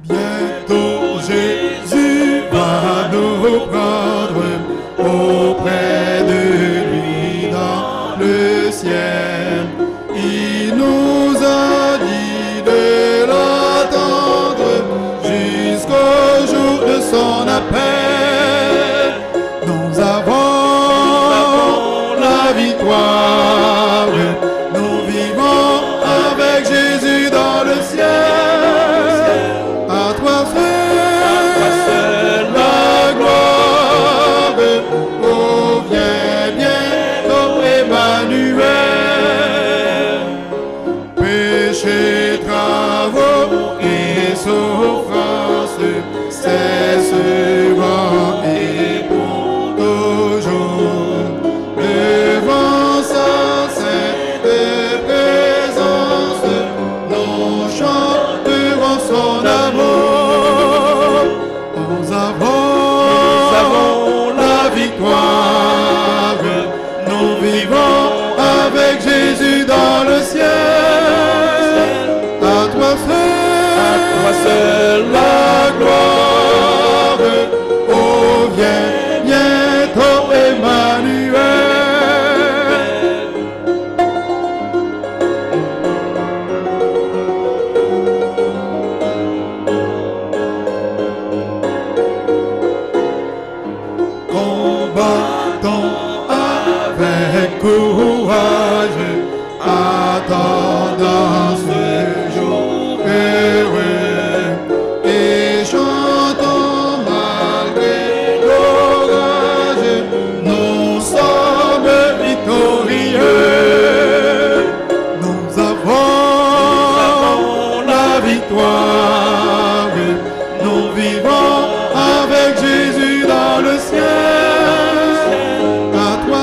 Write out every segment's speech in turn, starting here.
Bientôt Jésus va nous prendre auprès de lui dans le ciel. Il nous a dit de l'attendre jusqu'au jour de son appel. Nous avons la victoire. Nous vivons avec Jésus dans le ciel. À toi seul la gloire. Oh, viens bientôt Emmanuel. Péché, travaux et souffrance cesseront et pour toujours. Devant sa sainte présence, nous chanterons son amour. Nous avons la victoire. Nous vivons avec Jésus dans le ciel. À toi seul la gloire. Oh, viens bientôt Emmanuel. Combattons avec courage, attendant ce jour heureux, et chantons malgré l'orage, nous sommes victorieux. Nous avons la victoire. Nous vivons avec Jésus dans le ciel. À toi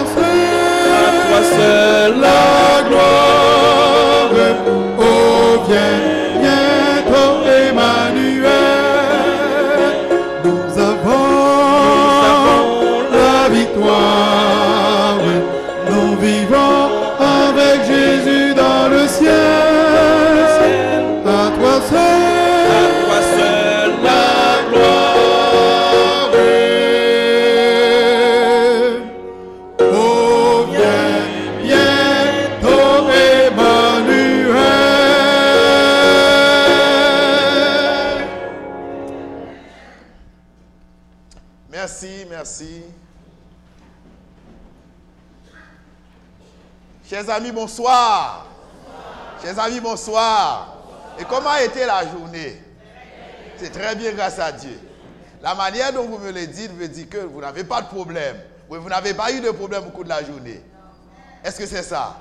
seul la gloire. Oh, viens bientôt Emmanuel. Nous avons la victoire. Nous vivons avec Jésus dans le ciel. À toi seul la gloire. Oh, viens bientôt Emmanuel. Merci, merci. Chers amis, bonsoir. Chers amis, bonsoir. Et comment a été la journée? C'est très bien, grâce à Dieu. La manière dont vous me le dites veut dire que vous n'avez pas de problème. Oui, vous n'avez pas eu de problème au cours de la journée. Est-ce que c'est ça?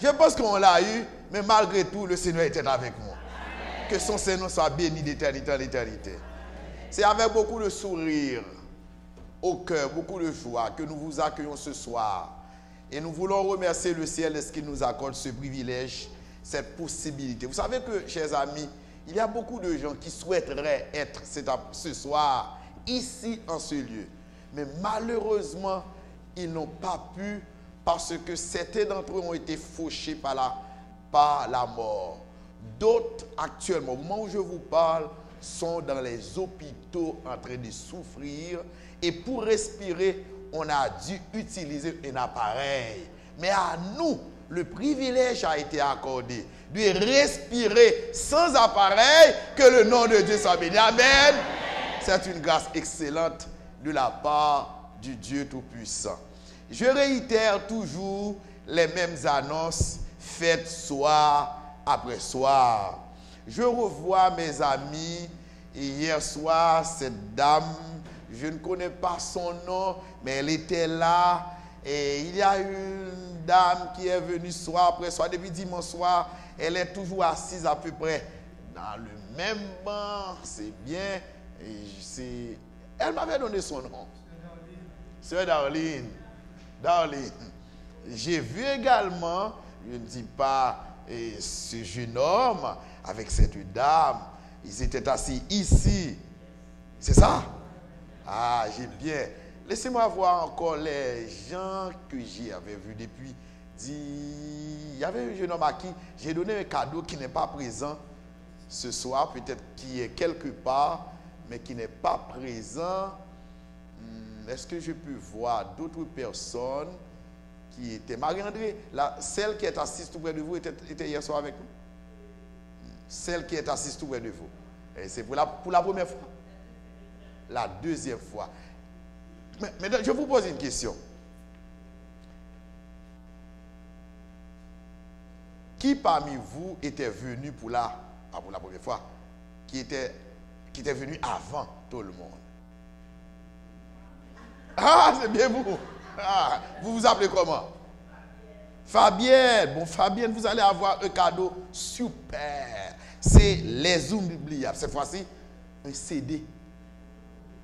Je pense qu'on l'a eu, mais malgré tout, le Seigneur était avec moi. Que son Seigneur soit béni d'éternité en éternité. C'est avec beaucoup de sourire au cœur, beaucoup de joie que nous vous accueillons ce soir. Et nous voulons remercier le ciel de ce qu'il nous accorde ce privilège, cette possibilité. Vous savez que, chers amis, il y a beaucoup de gens qui souhaiteraient être ce soir ici en ce lieu. Mais malheureusement, ils n'ont pas pu parce que certains d'entre eux ont été fauchés par la mort. D'autres, actuellement, au moment où je vous parle, sont dans les hôpitaux en train de souffrir. Et pour respirer, on a dû utiliser un appareil. Mais à nous, le privilège a été accordé de respirer sans appareil, que le nom de Dieu soit béni. Amen. C'est une grâce excellente de la part du Dieu Tout-Puissant. Je réitère toujours les mêmes annonces faites soir après soir. Je revois mes amis. Et hier soir, cette dame, je ne connais pas son nom, mais elle était là. Et il y a une dame qui est venue soir après soir, depuis dimanche soir. Elle est toujours assise à peu près dans le même banc. C'est bien. Et elle m'avait donné son nom. Sœur Darlene. Darlene. J'ai vu également, je ne dis pas ce jeune homme avec cette dame. Ils étaient assis ici. C'est ça? Ah, j'ai bien. Laissez-moi voir encore les gens que j'avais vus depuis. Il y avait un jeune homme à qui j'ai donné un cadeau qui n'est pas présent ce soir, peut-être qui est quelque part, mais qui n'est pas présent. Est-ce que je peux voir d'autres personnes qui étaient... Marie-André, celle qui est assise tout près de vous était hier soir avec nous? Celle qui est assise tout près de vous. Et c'est pour la première fois? La deuxième fois. Mais je vous pose une question. Qui parmi vous était venu pour la première fois? Qui était venu avant tout le monde? Ah, c'est bien vous. Ah, vous vous appelez comment? Fabienne. Bon, Fabienne, vous allez avoir un cadeau super. C'est les inoubliables. Cette fois-ci, un CD.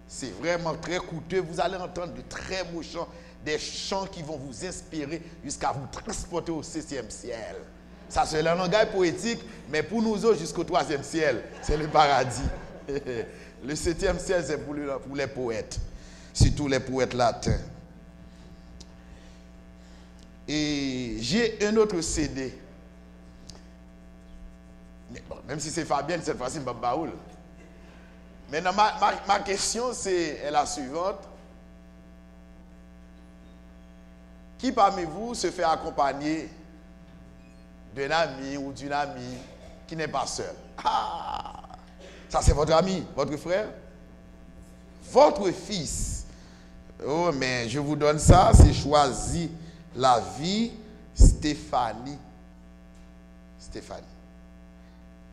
C'est vraiment très coûteux. Vous allez entendre de très beaux chants, des chants qui vont vous inspirer jusqu'à vous transporter au 7e ciel. Ça, c'est le langage poétique, mais pour nous autres, jusqu'au 3e ciel, c'est le paradis. Le 7e ciel, c'est pour les poètes, surtout les poètes latins. Et j'ai un autre CD. Mais bon, même si c'est Fabienne, cette fois-ci, je baoul. Maintenant, ma question, c'est la suivante. Qui parmi vous se fait accompagner d'un ami ou d'une amie qui n'est pas seul? Ah, ça c'est votre ami, votre frère? Votre fils? Oh, mais je vous donne ça, c'est Choisi la vie, Stéphanie. Stéphanie.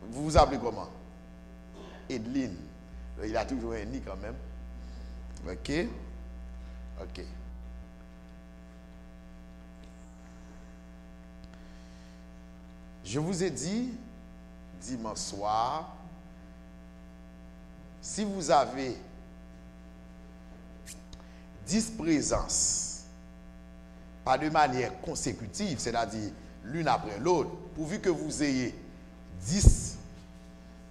Vous vous appelez comment? Edeline. Il a toujours un nid quand même. Ok? Ok. Je vous ai dit dimanche soir, si vous avez 10 présences, pas de manière consécutive, c'est-à-dire l'une après l'autre, pourvu que vous ayez 10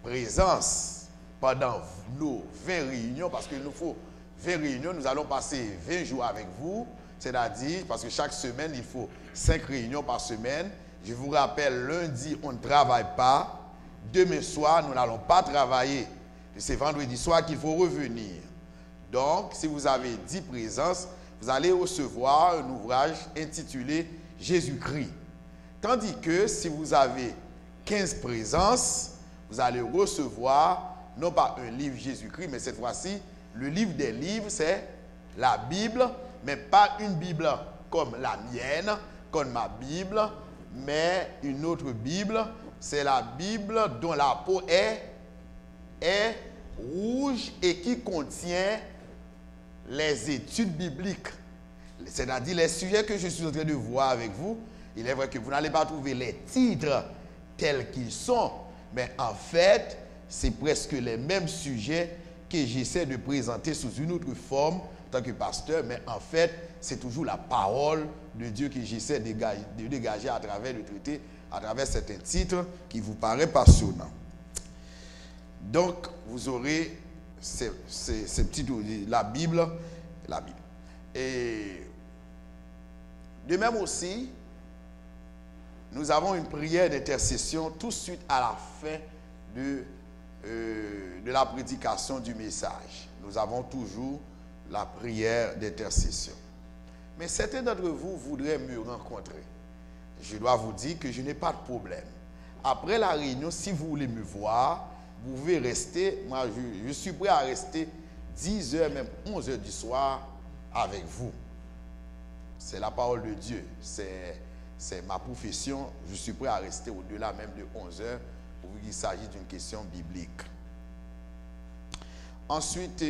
présences pendant nos 20 réunions, parce qu'il nous faut 20 réunions, nous allons passer 20 jours avec vous, c'est-à-dire, parce que chaque semaine, il faut 5 réunions par semaine. Je vous rappelle, lundi, on ne travaille pas. Demain soir, nous n'allons pas travailler. C'est vendredi soir qu'il faut revenir. Donc, si vous avez 10 présences, vous allez recevoir un ouvrage intitulé Jésus-Christ. Tandis que si vous avez 15 présences, vous allez recevoir non pas un livre Jésus-Christ, mais cette fois-ci, le livre des livres, c'est la Bible, mais pas une Bible comme la mienne, comme ma Bible, mais une autre Bible. C'est la Bible dont la peau est rouge et qui contient les études bibliques. C'est-à-dire les sujets que je suis en train de voir avec vous. Il est vrai que vous n'allez pas trouver les titres tels qu'ils sont, mais en fait, c'est presque les mêmes sujets que j'essaie de présenter sous une autre forme en tant que pasteur, mais en fait, c'est toujours la parole de Dieu que j'essaie de dégager à travers le traité, à travers certains titres qui vous paraissent passionnants. Donc, vous aurez ces petits la Bible. Et de même aussi, nous avons une prière d'intercession tout de suite à la fin de la prédication du message. Nous avons toujours la prière d'intercession. Mais certains d'entre vous voudraient me rencontrer. Je dois vous dire que je n'ai pas de problème. Après la réunion, si vous voulez me voir, vous pouvez rester. Moi, je suis prêt à rester 10 heures, même 11 heures du soir avec vous. C'est la parole de Dieu. C'est ma profession. Je suis prêt à rester au-delà même de 11 heures pour qu'il s'agisse d'une question biblique. Ensuite,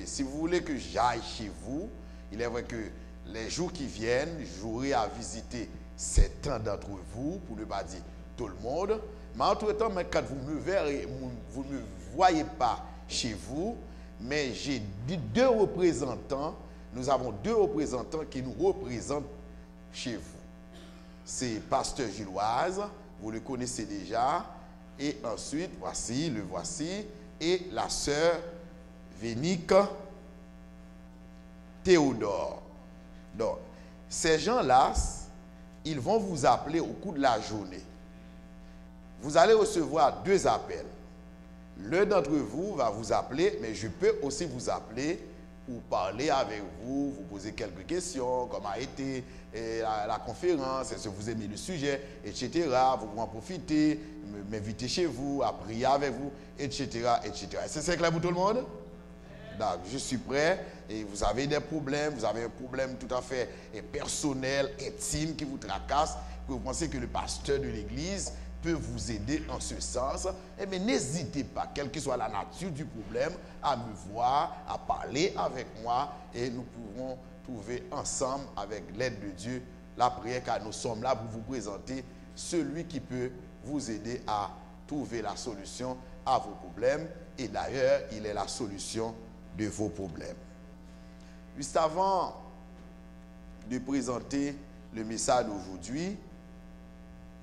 si vous voulez que j'aille chez vous, il est vrai que les jours qui viennent, j'aurai à visiter certains d'entre vous, pour ne pas dire tout le monde. Mais entre-temps, quand vous me verrez, vous ne me voyez pas chez vous, mais j'ai 2 représentants. Nous avons 2 représentants qui nous représentent chez vous. C'est Pasteur Gilloise, vous le connaissez déjà. Et ensuite, le voici. Et la sœur Vénique Théodore. Donc, ces gens-là, ils vont vous appeler au cours de la journée. Vous allez recevoir 2 appels. L'un d'entre vous va vous appeler, mais je peux aussi vous appeler pour parler avec vous, vous poser quelques questions, comment a été la conférence, est-ce que vous aimez le sujet, etc. Vous pouvez en profiter, m'inviter chez vous, à prier avec vous, etc. etc. Est-ce que c'est clair pour tout le monde? Donc, je suis prêt. Et vous avez des problèmes, vous avez un problème tout à fait personnel, intime qui vous tracasse, que vous pensez que le pasteur de l'église peut vous aider en ce sens, eh bien, n'hésitez pas, quelle que soit la nature du problème, à me voir, à parler avec moi et nous pourrons trouver ensemble, avec l'aide de Dieu, la prière, car nous sommes là pour vous présenter celui qui peut vous aider à trouver la solution à vos problèmes. Et d'ailleurs, il est la solution de vos problèmes. Juste avant de présenter le message d'aujourd'hui,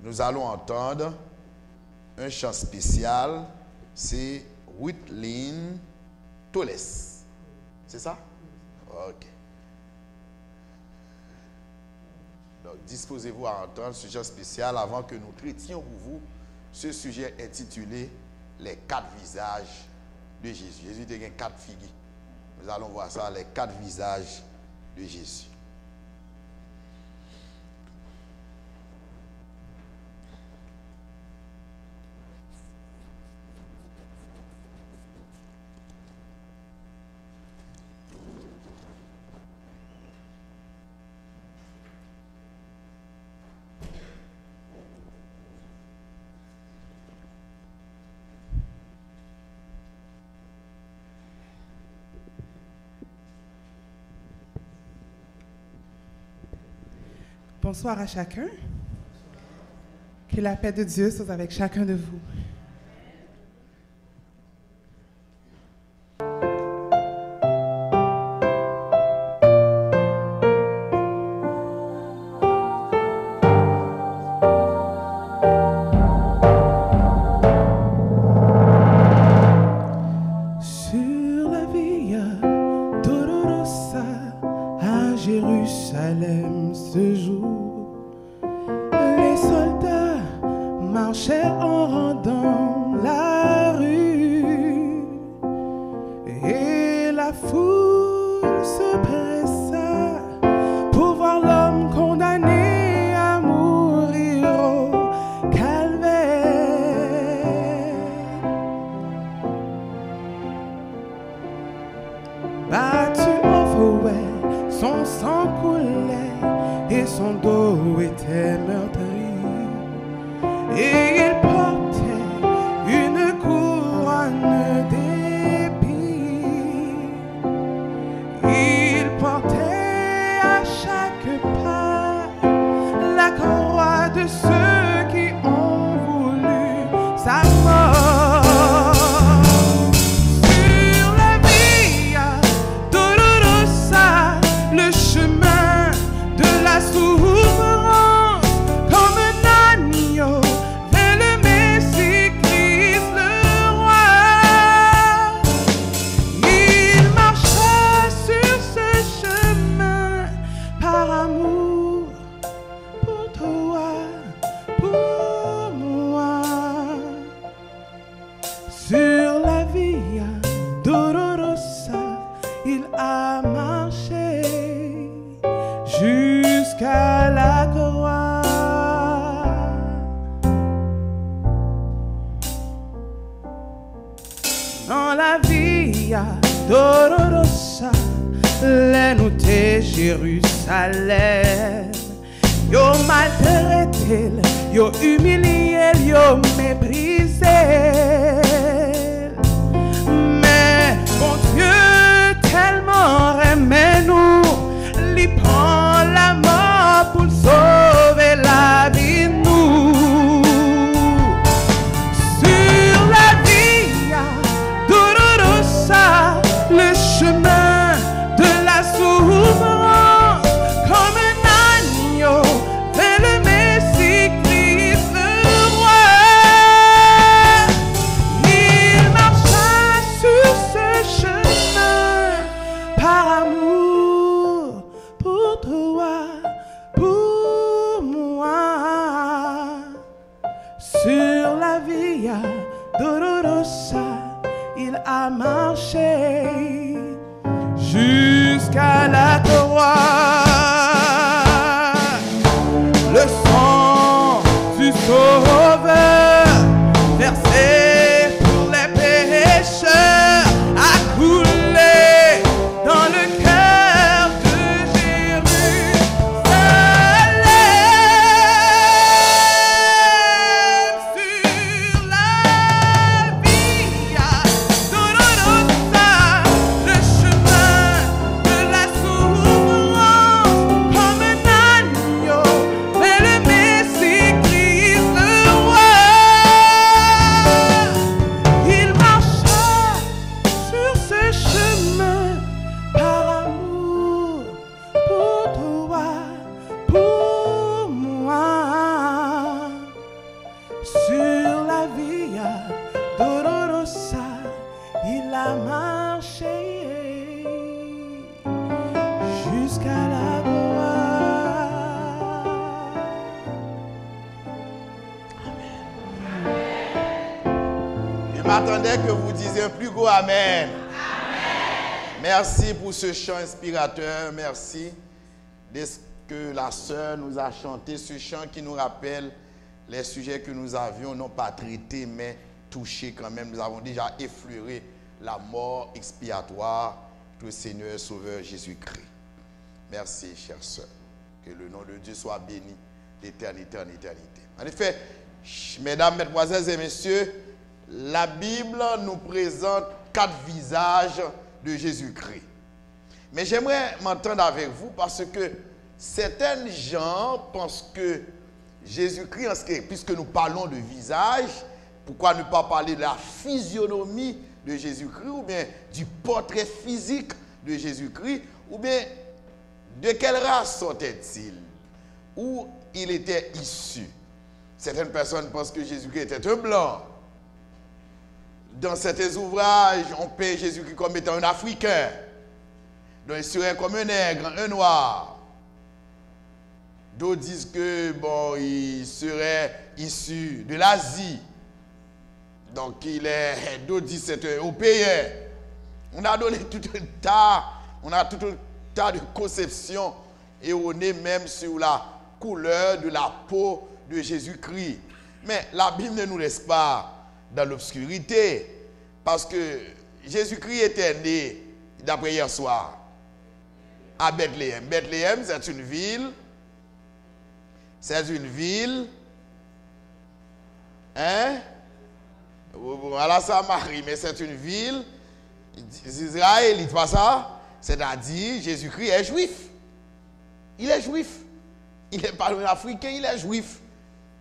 nous allons entendre un chant spécial, c'est Whitlin Toles. C'est ça? Ok. Donc, disposez-vous à entendre ce chant spécial avant que nous traitions pour vous ce sujet intitulé Les 4 visages de Jésus. Jésus a 4 figures. Nous allons voir ça, les 4 visages de Jésus. Bonsoir à chacun. Que la paix de Dieu soit avec chacun de vous. Sur la via Dolorosa à Jérusalem ce jour, marchait en rendant la rue et la foule se pressa pour voir l'homme condamné à mourir au calvaire. Battu en fouet, son sang coulait et son dos était meurtri. Et il portait une couronne d'épines. Il portait à chaque pas la croix de ceux qui ont voulu sa mort. Sur la via Dolorosa, le chemin de la souffrance, comme un agneau. Sur la via Dolorosa, il a marché jusqu'à la croix. Dans la via Dolorosa, l'ennouté Jérusalem, yo maltraité, yo humilié, yo méprisé. Mais bon Dieu tellement aimait nous, lui prend la mort pour sauver la vie de nous. Sur la via Dolorosa, le chemin de la souffrance, comme un agneau vers le Messie Christ le roi. Il marcha sur ce chemin par amour. marché jusqu'à la croix. Le sang du Sauveur versé pour les pécheurs a coulé dans le cœur de Jérusalem. Sur la Via Dolorosa, le chemin de la souffrance, comme un agneau vers le Messie Christ le roi. Il marcha sur ce chemin par amour pour toi, pour moi. Sur la Via Dolorosa, il a marché jusqu'à la croix. Je m'attendais que vous disiez un plus gros Amen. Merci pour ce chant inspirateur. Merci de ce que la sœur nous a chanté, ce chant qui nous rappelle les sujets que nous avions, non pas traités, mais touchés quand même. Nous avons déjà effleuré la mort expiatoire du Seigneur Sauveur Jésus-Christ. Merci, chère sœur. Que le nom de Dieu soit béni d'éternité en éternité. En effet, mesdames, mesdemoiselles et messieurs, la Bible nous présente 4 visages de Jésus-Christ. Mais j'aimerais m'entendre avec vous parce que certains gens pensent que Jésus-Christ, puisque nous parlons de visage, pourquoi ne pas parler de la physionomie de Jésus-Christ, ou bien du portrait physique de Jésus-Christ, ou bien de quelle race sortait-il, où il était issu. Certaines personnes pensent que Jésus-Christ était un blanc. Dans certains ouvrages, on peint Jésus-Christ comme étant un Africain. Donc il serait comme un nègre, un noir. D'autres disent que bon, il serait issu de l'Asie. Donc d'autres disent que c'est un Européen. On a donné tout un tas de conceptions erronées même sur la couleur de la peau de Jésus-Christ. Mais la Bible ne nous laisse pas dans l'obscurité, parce que Jésus-Christ était né, d'après hier soir, à Bethléem. Bethléem, c'est une ville, à la Samarie, mais c'est une ville israélite, pas ça? C'est-à-dire, Jésus-Christ est juif. Il est juif. Il n'est pas un Africain, il est juif.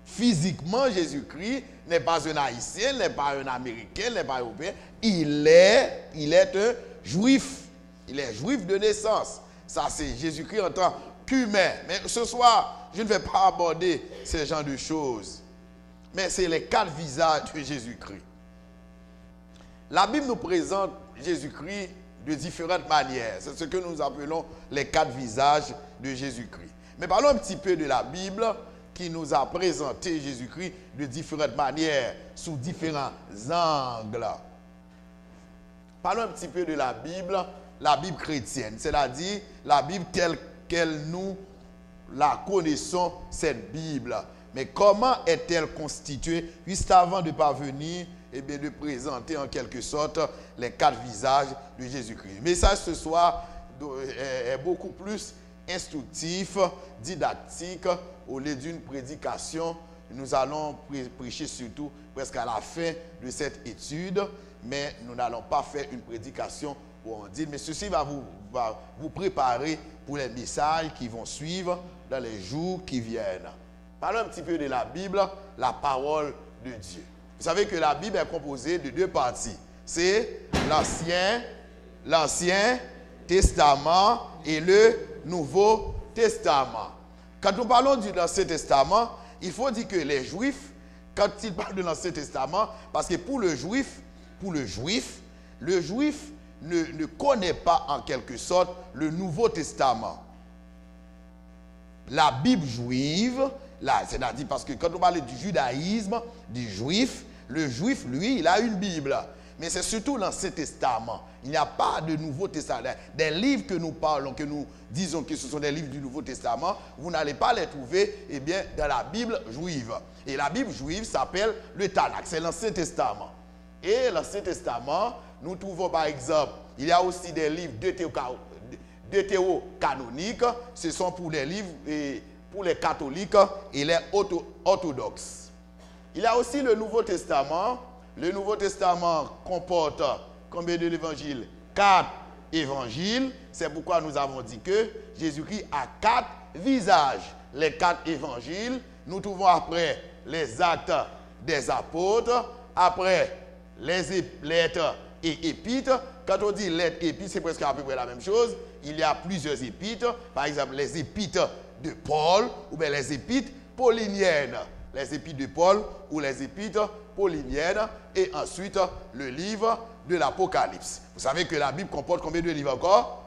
Physiquement, Jésus-Christ n'est pas un Haïtien, n'est pas un Américain, n'est pas un Européen. Il est un juif. Il est juif de naissance. Ça, c'est Jésus-Christ en tant qu'humain. Mais ce soir, je ne vais pas aborder ce genre de choses. Mais c'est les 4 visages de Jésus-Christ. La Bible nous présente Jésus-Christ de différentes manières. C'est ce que nous appelons les 4 visages de Jésus-Christ. Mais parlons un petit peu de la Bible qui nous a présenté Jésus-Christ de différentes manières, sous différents angles. Parlons un petit peu de la Bible chrétienne, c'est-à-dire la Bible telle qu'elle nous la connaissons, cette Bible. Mais comment est-elle constituée, juste avant de parvenir, de présenter en quelque sorte les 4 visages de Jésus-Christ. Le message ce soir est beaucoup plus instructif, didactique, au lieu d'une prédication. Nous allons prêcher surtout presque à la fin de cette étude, mais nous n'allons pas faire une prédication pour en dire, mais ceci va vous préparer pour les messages qui vont suivre dans les jours qui viennent. Parlons un petit peu de la Bible, la parole de Dieu. Vous savez que la Bible est composée de 2 parties. C'est l'Ancien Testament et le Nouveau Testament. Quand nous parlons de l'Ancien Testament, il faut dire que les Juifs, quand ils parlent de l'Ancien Testament, parce que pour le Juif ne connaît pas en quelque sorte le Nouveau Testament. La Bible juive, c'est-à-dire parce que quand on parle du judaïsme, du juif, le juif, lui, il a une Bible. mais c'est surtout l'Ancien Testament. Il n'y a pas de Nouveau Testament. Des livres que nous parlons, que nous disons que ce sont des livres du Nouveau Testament, vous n'allez pas les trouver dans la Bible juive. Et la Bible juive s'appelle le Tanakh, c'est l'Ancien Testament. Et l'Ancien Testament, nous trouvons par exemple, il y a aussi des livres deutérocanoniques, ce sont pour les livres pour les catholiques et les orthodoxes. Il y a aussi le Nouveau Testament. Le Nouveau Testament comporte combien d'évangiles? 4 évangiles. C'est pourquoi nous avons dit que Jésus-Christ a 4 visages. Les 4 évangiles, nous trouvons après les actes des apôtres, après les lettres et épîtres. Quand on dit lettres et épîtres, c'est presque à peu près la même chose. Il y a plusieurs épîtres. Par exemple, les épîtres de Paul ou bien les épîtres pauliniennes. Les épîtres de Paul ou les épîtres pauliniennes, et ensuite le livre de l'Apocalypse. Vous savez que la Bible comporte combien de livres encore?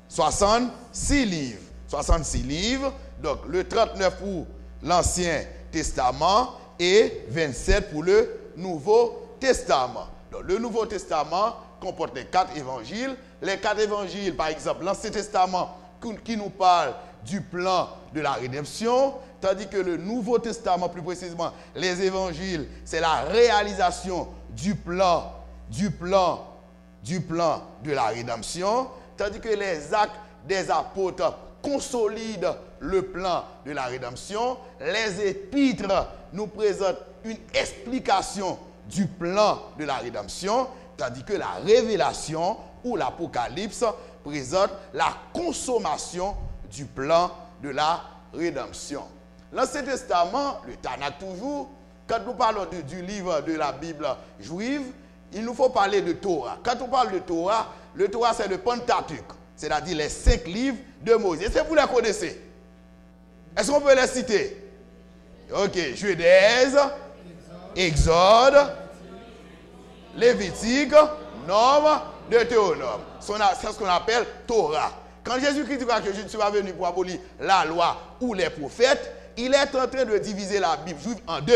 66 livres. 66 livres, donc le 39 pour l'Ancien Testament et 27 pour le Nouveau Testament. Donc le Nouveau Testament comporte les 4 évangiles. Les 4 évangiles, par exemple, l'Ancien Testament qui nous parle du plan de la rédemption, tandis que le Nouveau Testament, plus précisément, les évangiles, c'est la réalisation du plan de la rédemption, tandis que les actes des apôtres consolident le plan de la rédemption. Les épîtres nous présentent une explication du plan de la rédemption, tandis que la révélation ou l'Apocalypse présente la consommation du plan de la rédemption. L'Ancien Testament, le Tanakh toujours, quand nous parlons du livre de la Bible juive, il nous faut parler de Torah. Quand on parle de Torah, le Torah c'est le Pentateuque, c'est-à-dire les 5 livres de Moïse. Est-ce que vous les connaissez? Est-ce qu'on peut les citer? Ok, Genèse, Exode, Lévitique, Nombre, Deutéronome. C'est ce qu'on appelle Torah. Quand Jésus-Christ dit que je ne suis pas venu pour abolir la loi ou les prophètes, il est en train de diviser la Bible juive en 2.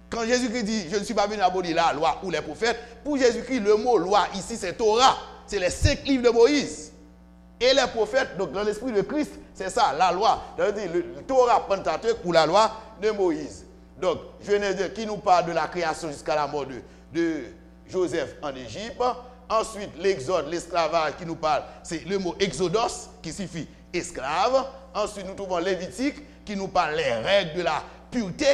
Quand Jésus-Christ dit je ne suis pas venu abolir la loi ou les prophètes, pour Jésus-Christ, le mot loi ici c'est Torah. C'est les 5 livres de Moïse. Et les prophètes, donc dans l'esprit de Christ, c'est ça, la loi. C'est-à-dire le Torah Pentateuque ou la loi de Moïse. Donc, Genèse qui nous parle de la création jusqu'à la mort de Joseph en Égypte. Ensuite, l'Exode, l'esclavage qui nous parle, c'est le mot exodos qui signifie esclave. Ensuite, nous trouvons Lévitique qui nous parle les règles de la pureté.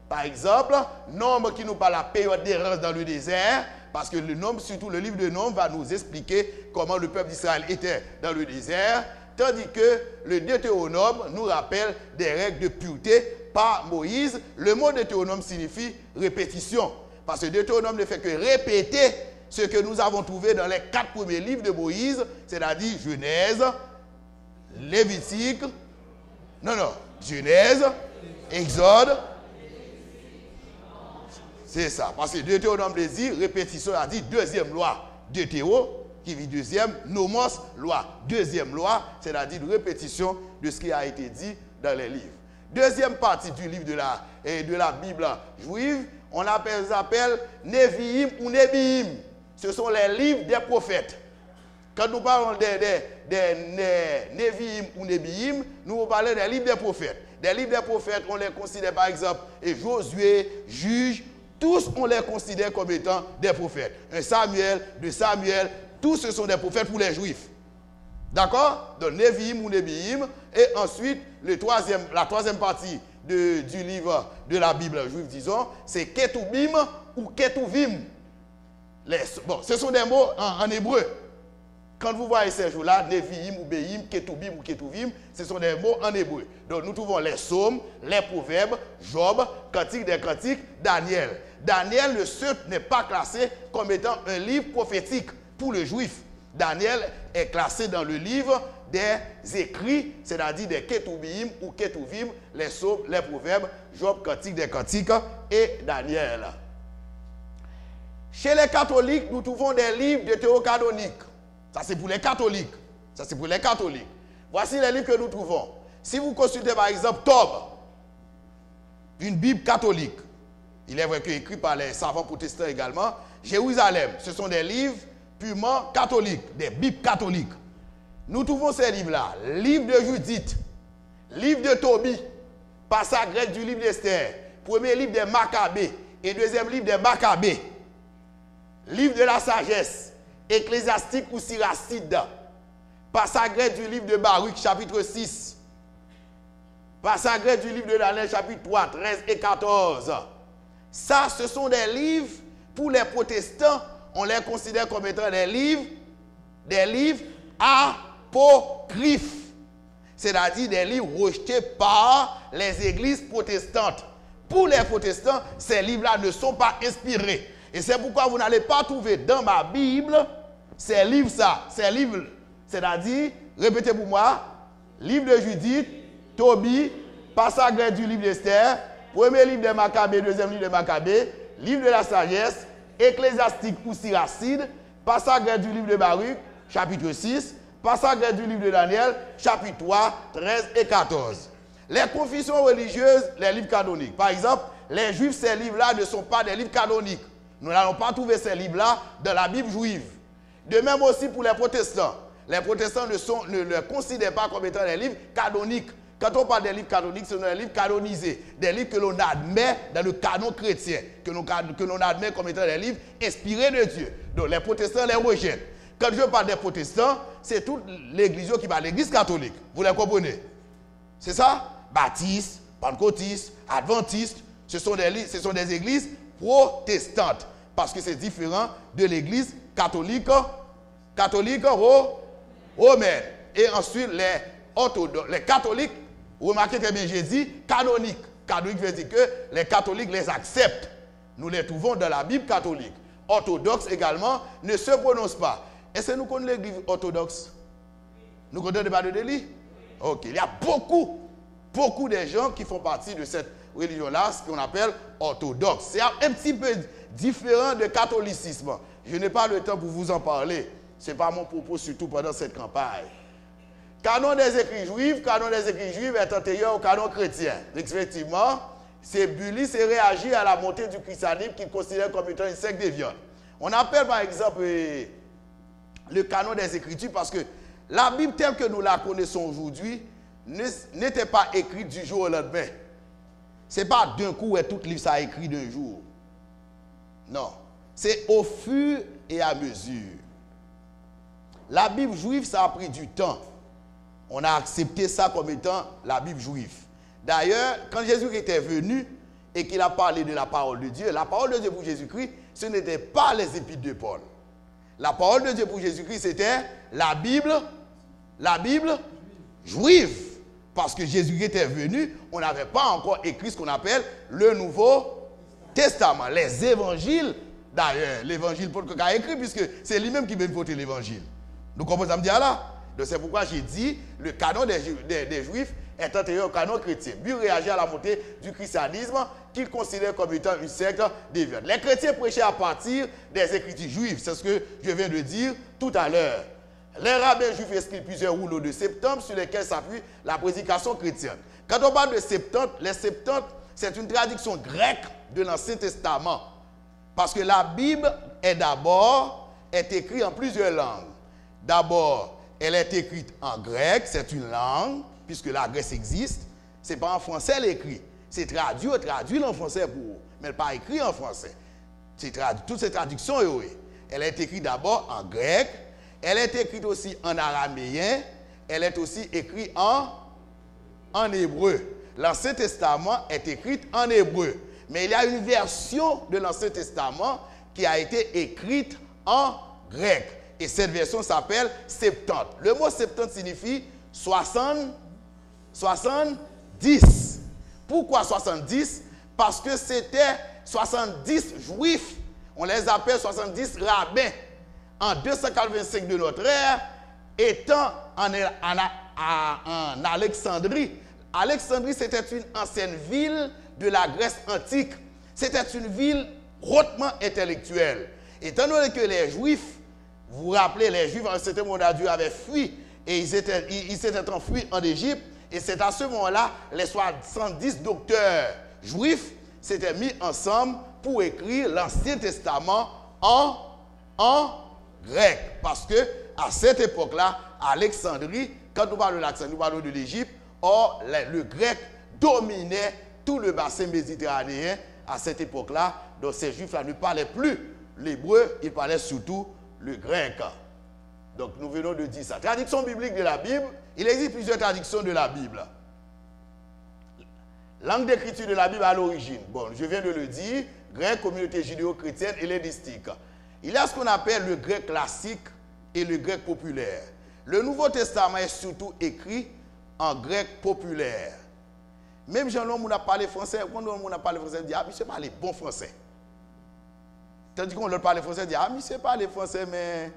Par exemple, Nombre qui nous parle de la période d'errance dans le désert. Parce que le Nombre, surtout le livre de Nombre, va nous expliquer comment le peuple d'Israël était dans le désert. Tandis que le Deutéronome nous rappelle des règles de pureté par Moïse. Le mot Deutéronome signifie répétition. Parce que Deutéronome ne fait que répéter ce que nous avons trouvé dans les 4 premiers livres de Moïse, c'est-à-dire Genèse, Lévitique, Genèse, Exode. C'est ça. Parce que Deutéronome dit, répétition a dit deuxième loi. Deutéro, qui dit deuxième, nomos, loi. Deuxième loi, c'est-à-dire répétition de ce qui a été dit dans les livres. Deuxième partie du livre de la Bible juive, on appelle Nevi'im ou Nebi'im. Ce sont les livres des prophètes. Quand nous parlons des Nevi'im ou Nebi'im, nous parlons des livres des prophètes. Des livres des prophètes, on les considère par exemple Josué, Juge, tous on les considère comme étant des prophètes. Un Samuel, de Samuel, tous ce sont des prophètes pour les Juifs. D'accord? Donc Nevi'im ou Nebi'im. Et ensuite, la troisième partie du livre de la Bible juive, disons, c'est Ketubim ou Ketuvim. Ce sont des mots en hébreu. Quand vous voyez ces jours-là, Nevi'im ou Be'im, Ketubim ou Ketuvim, ce sont des mots en hébreu. Donc nous trouvons les psaumes, les proverbes, Job, Cantique des Cantiques, Daniel. Daniel, le seul, n'est pas classé comme étant un livre prophétique pour le juif. Daniel est classé dans le livre des écrits, c'est-à-dire des Ketubim ou Ketuvim, les psaumes, les proverbes, Job, Cantique des Cantiques et Daniel. Chez les catholiques, nous trouvons des livres deutérocanoniques. Ça, c'est pour les catholiques. Ça, c'est pour les catholiques. Voici les livres que nous trouvons. Si vous consultez par exemple Tob, une Bible catholique, il est vrai que écrit par les savants protestants également, Jérusalem, ce sont des livres purement catholiques, des Bibles catholiques. Nous trouvons ces livres-là. Livre de Judith, livre de Tobie, passage grec du livre d'Esther, premier livre des Maccabées et deuxième livre des Maccabées, livre de la sagesse, ecclésiastique ou siracide, passage grec du livre de Baruch, chapitre 6, passage grec du livre de Daniel, chapitre 3, 13 et 14. Ça, ce sont des livres, pour les protestants, on les considère comme étant des livres apocryphes. C'est-à-dire des livres rejetés par les églises protestantes. Pour les protestants, ces livres-là ne sont pas inspirés. Et c'est pourquoi vous n'allez pas trouver dans ma Bible ces livres-là. Ces livres, c'est-à-dire, répétez pour moi, livre de Judith, Tobie, passage grec du livre d'Esther, premier livre de Maccabée, deuxième livre de Maccabée, livre de la sagesse, ecclésiastique ou siracide, passage grec du livre de Baruch, chapitre 6, passage grec du livre de Daniel, chapitre 3, 13 et 14. Les confessions religieuses, les livres canoniques. Par exemple, les juifs, ces livres-là ne sont pas des livres canoniques. Nous n'allons pas trouver ces livres-là dans la Bible juive. De même aussi pour les protestants. Les protestants ne les considèrent pas comme étant des livres canoniques. Quand on parle des livres canoniques, ce sont des livres canonisés, des livres que l'on admet dans le canon chrétien, que l'on admet comme étant des livres inspirés de Dieu. Donc les protestants les rejettent. Quand je parle des protestants, c'est toute l'église qui parle, l'église catholique. Vous les comprenez? C'est ça? Baptistes, pentecôtistes, adventistes, ce sont des églises protestantes. Parce que c'est différent de l'église catholique romaine. Et ensuite, les catholiques, remarquez très bien, j'ai dit canonique. Canonique veut dire que les catholiques les acceptent. Nous les trouvons dans la Bible catholique. Orthodoxe également ne se prononce pas. Est-ce que nous connaissons l'église orthodoxe? Nous connaissons le débat de délit? Ok. Il y a beaucoup de gens qui font partie de cette religion-là, ce qu'on appelle orthodoxe. C'est un petit peu différent de catholicisme. Je n'ai pas le temps pour vous en parler. Ce n'est pas mon propos, surtout pendant cette campagne. Canon des écrits juifs est antérieur au canon chrétien. Effectivement, c'est Bullis et réagit à la montée du christianisme qu'il considère comme étant une secte déviante. On appelle par exemple le canon des Écritures parce que la Bible telle que nous la connaissons aujourd'hui n'était pas écrite du jour au lendemain. Ce n'est pas d'un coup et tout livre ça écrit d'un jour. Non. C'est au fur et à mesure. La Bible juive, ça a pris du temps. On a accepté ça comme étant la Bible juive. D'ailleurs, quand Jésus était venu et qu'il a parlé de la parole de Dieu pour Jésus-Christ, ce n'était pas les épîtres de Paul. La parole de Dieu pour Jésus-Christ, c'était la Bible juive. Parce que Jésus était venu, on n'avait pas encore écrit ce qu'on appelle le Nouveau Testament. Les évangiles, d'ailleurs, l'évangile Paul a écrit, puisque c'est lui-même qui m'a voté l'évangile. Nous comprenons ça me dire là? Donc c'est pourquoi j'ai dit le canon des Juifs est antérieur au canon chrétien. But réagir à la montée du christianisme qu'il considère comme étant une secte déviante. Les chrétiens prêchaient à partir des écritures juives. C'est ce que je viens de dire tout à l'heure. Les rabbins juifs écrivent plusieurs rouleaux de Septante sur lesquels s'appuie la prédication chrétienne. Quand on parle de Septante, les Septantes, c'est une traduction grecque de l'Ancien Testament. Parce que la Bible est écrite en plusieurs langues. D'abord, elle est écrite en grec, c'est une langue, puisque la Grèce existe. Ce n'est pas en français l'écrit. C'est traduit en français pour vous, mais pas écrit en français. Toutes ces traductions, elle est écrite d'abord en grec, elle est écrite aussi en araméen, elle est aussi écrite en hébreu. L'Ancien Testament est écrit en hébreu, mais il y a une version de l'Ancien Testament qui a été écrite en grec. Et cette version s'appelle Septante. Le mot Septante signifie 70. Pourquoi 70? Parce que c'était 70 juifs. On les appelle 70 rabbins. En 285 de notre ère, étant en Alexandrie. Alexandrie, c'était une ancienne ville de la Grèce antique. C'était une ville hautement intellectuelle. Étant donné que les Juifs, vous vous rappelez, les Juifs, à un certain moment, Dieu avait fui et ils s'étaient enfuis en Égypte. Et c'est à ce moment-là, les 70 docteurs juifs s'étaient mis ensemble pour écrire l'Ancien Testament en grec. Parce que à cette époque-là, Alexandrie, quand nous parlons de l'Alexandrie, nous parlons de l'Égypte, or le grec dominait tout le bassin méditerranéen à cette époque-là. Donc ces juifs-là ne parlaient plus l'hébreu, ils parlaient surtout le grec. Donc nous venons de dire ça. Traduction biblique de la Bible, il existe plusieurs traductions de la Bible. Langue d'écriture de la Bible à l'origine. Bon, je viens de le dire, grec, communauté judéo-chrétienne, hellénistique. Il y a ce qu'on appelle le grec classique et le grec populaire. Le Nouveau Testament est surtout écrit en grec populaire. Même Jean-Long, on a parlé français, quand on a parlé français, on dit, ah, monsieur parle bon français. Tandis qu'on leur parle français, on dit, ah, monsieur parle français, mais...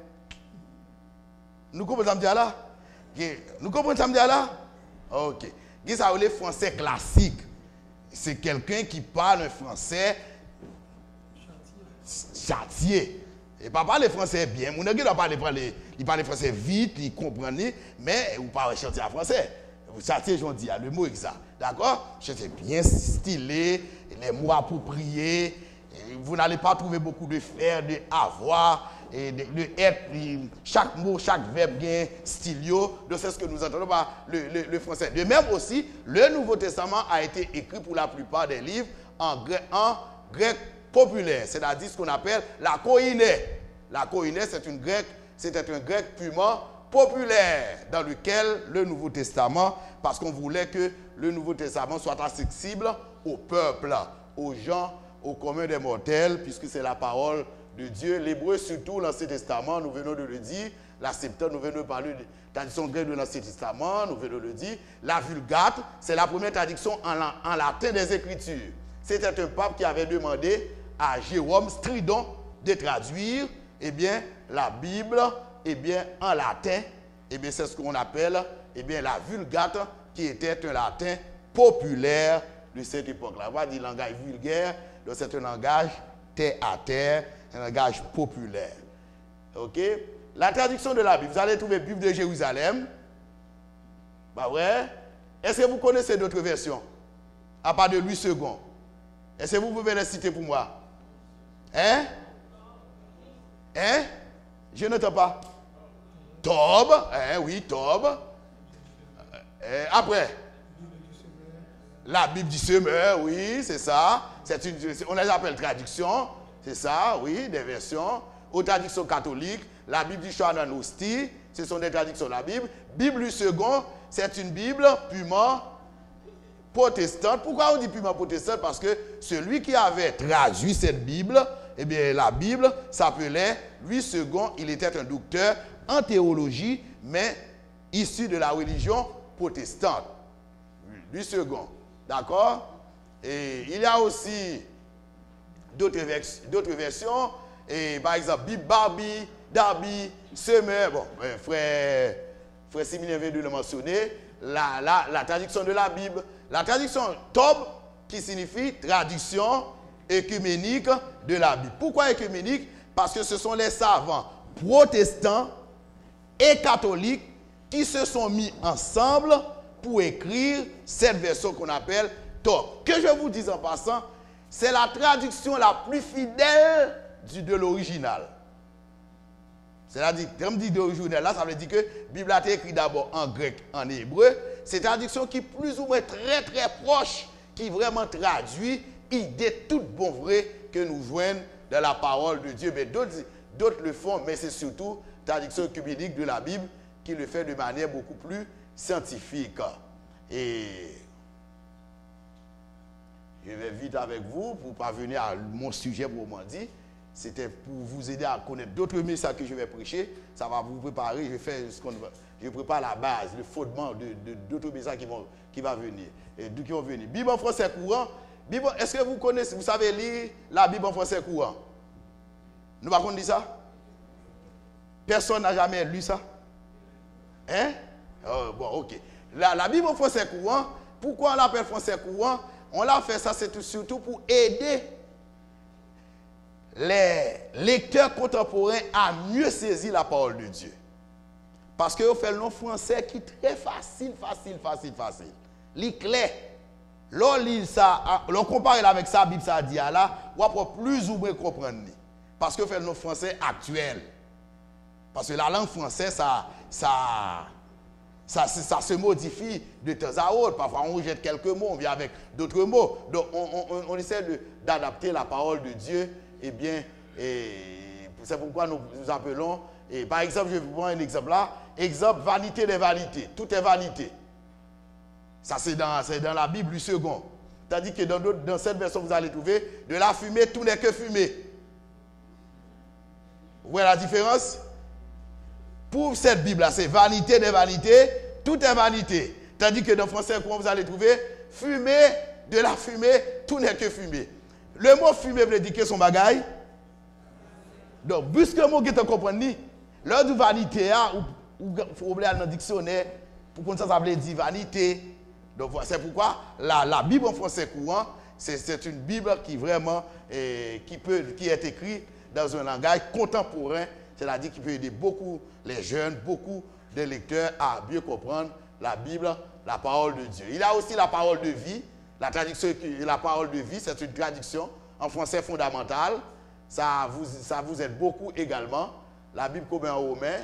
Nous comprenons ça me dit là? Nous comprenons ça me dit là? Ok. Ça veut dire français classique. C'est quelqu'un qui parle un français châtié. Et pas parler français bien. Mon gars doit il parle français vite, il comprend, mais vous parlez chantier en français. Châtier, j'en dis, le mot exact. D'accord? C'est bien stylé, les mots appropriés. Vous n'allez pas trouver beaucoup de faire, de avoir, et de être. Chaque mot, chaque verbe bien stylio. Donc c'est ce que nous entendons par le français. De même aussi, le Nouveau Testament a été écrit pour la plupart des livres en grec populaire, c'est-à-dire ce qu'on appelle la koiné. La koiné, c'était un grec purement populaire dans lequel le Nouveau Testament, parce qu'on voulait que le Nouveau Testament soit accessible au peuple, aux gens, au commun des mortels, puisque c'est la parole de Dieu. L'hébreu, surtout l'Ancien Testament, nous venons de le dire. La Septante, nous venons de parler de traduction grecque de l'Ancien Testament, nous venons de le dire. La Vulgate, c'est la première traduction en latin des Écritures. C'était un pape qui avait demandé à Jérôme Stridon de traduire la Bible en latin. C'est ce qu'on appelle la Vulgate, qui était un latin populaire de cette époque-là. On va dire langage vulgaire, donc c'est un langage terre à terre, un langage populaire. Ok? La traduction de la Bible, vous allez trouver Bible de Jérusalem. Bah ouais. Est-ce que vous connaissez d'autres versions? À part de Louis II. Est-ce que vous pouvez les citer pour moi? Hein? Hein? Je n'entends pas. Tob. Oui, Tob. Après. La Bible du Semeur, oui, c'est ça. On les appelle traduction. C'est ça, oui, des versions. Aux traductions catholiques, la Bible du Choanan Hostie, ce sont des traductions de la Bible. Bible du Second, c'est une Bible purement protestante. Pourquoi on dit purement protestante? Parce que celui qui avait traduit cette Bible, la Bible s'appelait Louis II. Il était un docteur en théologie, mais issu de la religion protestante. Louis II. D'accord? Et il y a aussi d'autres versions. Et par exemple, Bible Barbie, Darby, Semeur. Bon, frère Simeon vient de le mentionner. La traduction de la Bible. La traduction Tob, qui signifie traduction écuménique de la Bible. Pourquoi écuménique? Parce que ce sont les savants protestants et catholiques qui se sont mis ensemble pour écrire cette version qu'on appelle Tob. Que je vous dise en passant, c'est la traduction la plus fidèle de l'original. C'est-à-dire, comme dit d'original, là, ça veut dire que la Bible a été écrite d'abord en grec, en hébreu. C'est une traduction qui est plus ou moins très très proche, qui vraiment traduit idées toutes bon vraies que nous joignons dans la parole de Dieu. Mais d'autres le font, mais c'est surtout la traduction œcuménique de la Bible qui le fait de manière beaucoup plus scientifique. Et je vais vite avec vous pour parvenir à mon sujet pour moi dire. C'était pour vous aider à connaître d'autres messages que je vais prêcher. Ça va vous préparer. Je prépare la base, le fondement d'autres messages qui vont venir. Qui vont venir. Bible en français courant. Est-ce que vous connaissez, vous savez lire la Bible en français courant? Nous ne pouvons pas dire ça? Personne n'a jamais lu ça? Hein? Bon, ok. La Bible en français courant, pourquoi on l'appelle français courant? On l'a fait ça, c'est surtout pour aider les lecteurs contemporains à mieux saisir la parole de Dieu. Parce qu'on fait le nom français qui est très facile. L'éclair. L'on lit ça, l'on compare avec ça, la Bible ça dit là, on va plus ou moins comprendre. Parce que fait nos français actuels. Parce que la langue française, ça se modifie de temps à autre. Parfois, on rejette quelques mots, on vient avec d'autres mots. Donc, on essaie d'adapter la parole de Dieu. Eh bien, c'est pourquoi nous appelons, et par exemple, je vais vous prendre un exemple là. Exemple, vanité des vanités. Tout est vanité. Ça, c'est dans la Bible du second. Tandis que dans cette version, vous allez trouver de la fumée, tout n'est que fumée. Vous voyez la différence? Pour cette Bible-là, c'est vanité des vanités, tout est vanité. Tandis que dans le français, comment vous allez trouver? Fumée, de la fumée, tout n'est que fumée. Le mot fumée veut dire que son bagaille. Donc, puisque le mot que tu comprends, l'heure de vanité, ou faut oublier dans le dictionnaire, pour qu'on ça veut dire vanité. Donc, c'est pourquoi la Bible en français courant, c'est une Bible qui vraiment, qui est écrite dans un langage contemporain, c'est-à-dire qui peut aider beaucoup les jeunes, beaucoup de lecteurs à mieux comprendre la Bible, la parole de Dieu. Il y a aussi la parole de vie. La traduction, la parole de vie, c'est une traduction en français fondamental. Ça vous aide beaucoup également. La Bible comme en Romain,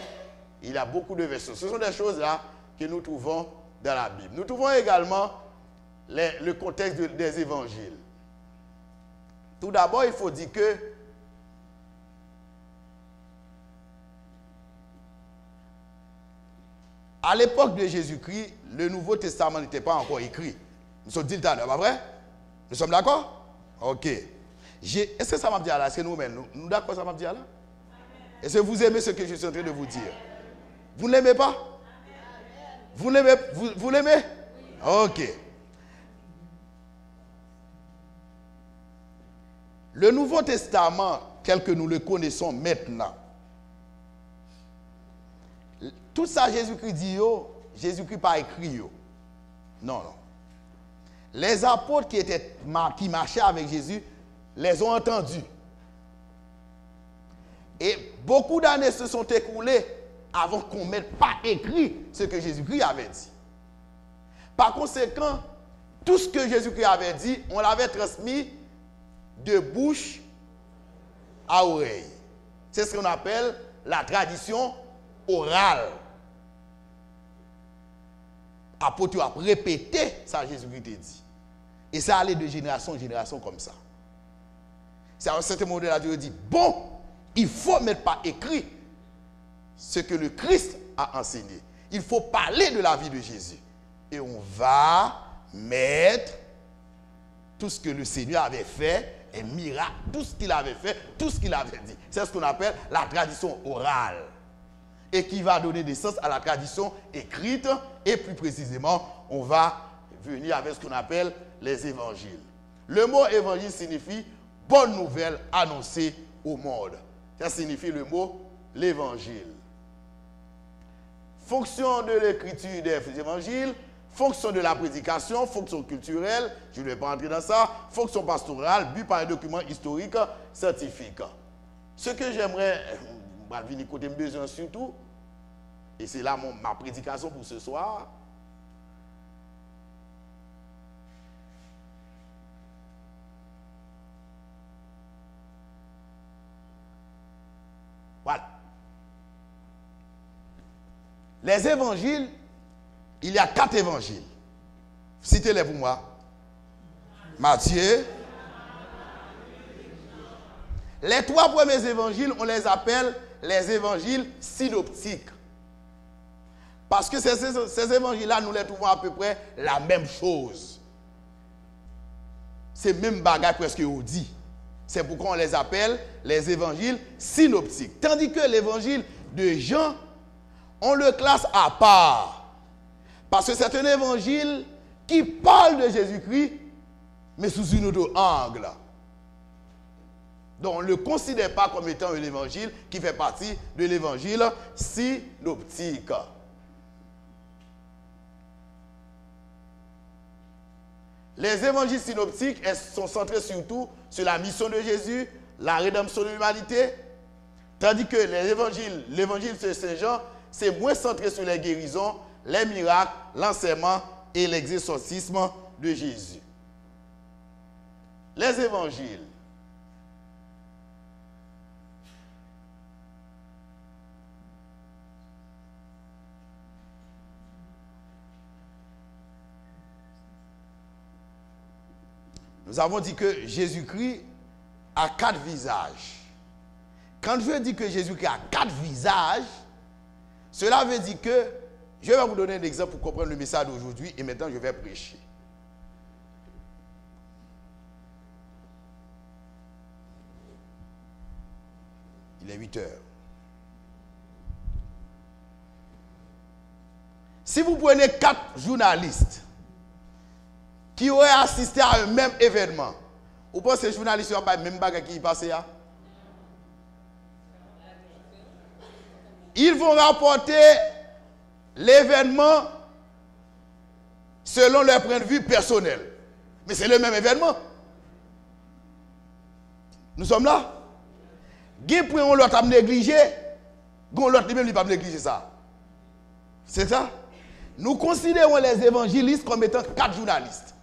il y a beaucoup de versions. Ce sont des choses là que nous trouvons dans la Bible. Nous trouvons également le contexte des évangiles. Tout d'abord, il faut dire que à l'époque de Jésus-Christ, le Nouveau Testament n'était pas encore écrit. Nous sommes dit le temps, pas vrai? Nous sommes d'accord? Ok. Est-ce que ça m'a dit là? Est-ce que nous d'accord ça m'a dit là? Est-ce que vous aimez ce que je suis en train de vous dire? Vous ne l'aimez pas? Vous l'aimez? Vous l'aimez? Ok. Le Nouveau Testament, tel que nous le connaissons maintenant, tout ça, Jésus-Christ dit, Jésus-Christ pas écrit. Non, non. Les apôtres qui marchaient avec Jésus les ont entendus. Et beaucoup d'années se sont écoulées avant qu'on ne mette pas écrit ce que Jésus-Christ avait dit. Par conséquent, tout ce que Jésus-Christ avait dit, on l'avait transmis de bouche à oreille. C'est ce qu'on appelle la tradition orale. Apôtre a répété ça, Jésus-Christ a dit. Et ça allait de génération en génération comme ça. C'est à un certain moment de la Dieu dit, bon, il faut mettre par écrit ce que le Christ a enseigné. Il faut parler de la vie de Jésus. Et on va mettre tout ce que le Seigneur avait fait, un miracle, tout ce qu'il avait fait, tout ce qu'il avait dit. C'est ce qu'on appelle la tradition orale. Et qui va donner naissance à la tradition écrite. Et plus précisément, on va venir avec ce qu'on appelle les évangiles. Le mot évangile signifie bonne nouvelle annoncée au monde. Ça signifie le mot l'évangile. Fonction de l'écriture des évangiles, fonction de la prédication, fonction culturelle, je ne vais pas entrer dans ça, fonction pastorale, but par un document historique, scientifique. Ce que j'aimerais, je vais venir côté besoin surtout, et c'est là ma prédication pour ce soir. Voilà. Les évangiles, il y a 4 évangiles. Citez-les pour moi. Matthieu. Les 3 premiers évangiles, on les appelle les évangiles synoptiques. Parce que ces évangiles-là, nous les trouvons à peu près la même chose. C'est même bagage presque on dit. C'est pourquoi on les appelle les évangiles synoptiques. Tandis que l'évangile de Jean, on le classe à part. Parce que c'est un évangile qui parle de Jésus-Christ, mais sous un autre angle. Donc on ne le considère pas comme étant un évangile qui fait partie de l'évangile synoptique. Les évangiles synoptiques sont centrés surtout sur la mission de Jésus, la rédemption de l'humanité, tandis que l'évangile de Saint Jean, c'est moins centré sur les guérisons, les miracles, l'enseignement et l'exorcisme de Jésus. Les évangiles Nous avons dit que Jésus-Christ a 4 visages. Quand je dis que Jésus-Christ a 4 visages, cela veut dire que, je vais vous donner un exemple pour comprendre le message d'aujourd'hui et maintenant je vais prêcher. Il est 8 heures. Si vous prenez 4 journalistes qui auraient assisté à un même événement, vous pensez que les journalistes n'ont pas le même bagage qui y passent là? Ils vont rapporter l'événement selon leur point de vue personnel. Mais c'est le même événement. Nous sommes là. Qui prend l'autre à négliger, l'autre lui-même ne peut pas négliger ça. C'est ça? Nous considérons les évangélistes comme étant 4 journalistes.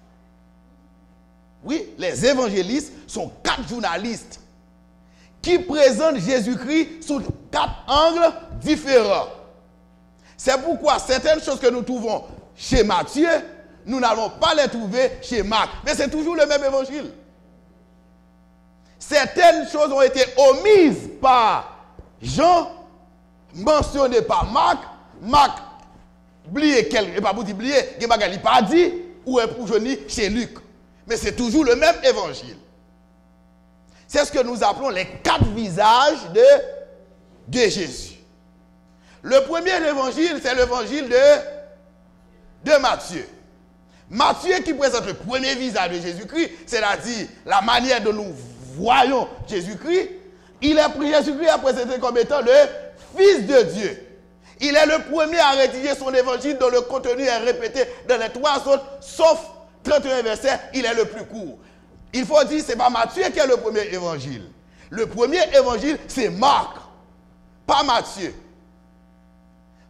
Oui, les évangélistes sont 4 journalistes qui présentent Jésus-Christ sous 4 angles différents. C'est pourquoi certaines choses que nous trouvons chez Matthieu, nous n'allons pas les trouver chez Marc. Mais c'est toujours le même évangile. Certaines choses ont été omises par Jean, mentionnées par Marc. Marc, oublié quelque, et pas pour dire oublié, il n'a pas dit, ou est pour chez Luc. Mais c'est toujours le même évangile. C'est ce que nous appelons les 4 visages de Jésus. Le premier évangile, c'est l'évangile de Matthieu. Matthieu qui présente le premier visage de Jésus-Christ, c'est-à-dire la manière dont nous voyons Jésus-Christ, Jésus-Christ est présenté comme étant le Fils de Dieu. Il est le premier à rédiger son évangile dont le contenu est répété dans les 3 autres, sauf 31 versets, il est le plus court. Il faut dire, ce n'est pas Matthieu qui est le premier évangile. Le premier évangile, c'est Marc, pas Matthieu.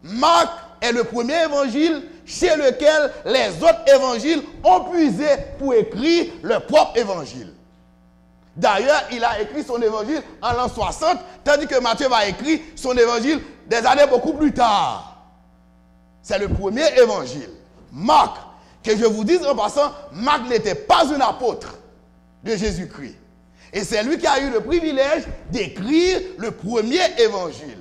Marc est le premier évangile chez lequel les autres évangiles ont puisé pour écrire leur propre évangile. D'ailleurs, il a écrit son évangile en l'an 60, tandis que Matthieu va écrire son évangile des années beaucoup plus tard. C'est le premier évangile. Marc, que je vous dise en passant, Marc n'était pas un apôtre de Jésus-Christ. Et c'est lui qui a eu le privilège d'écrire le premier évangile.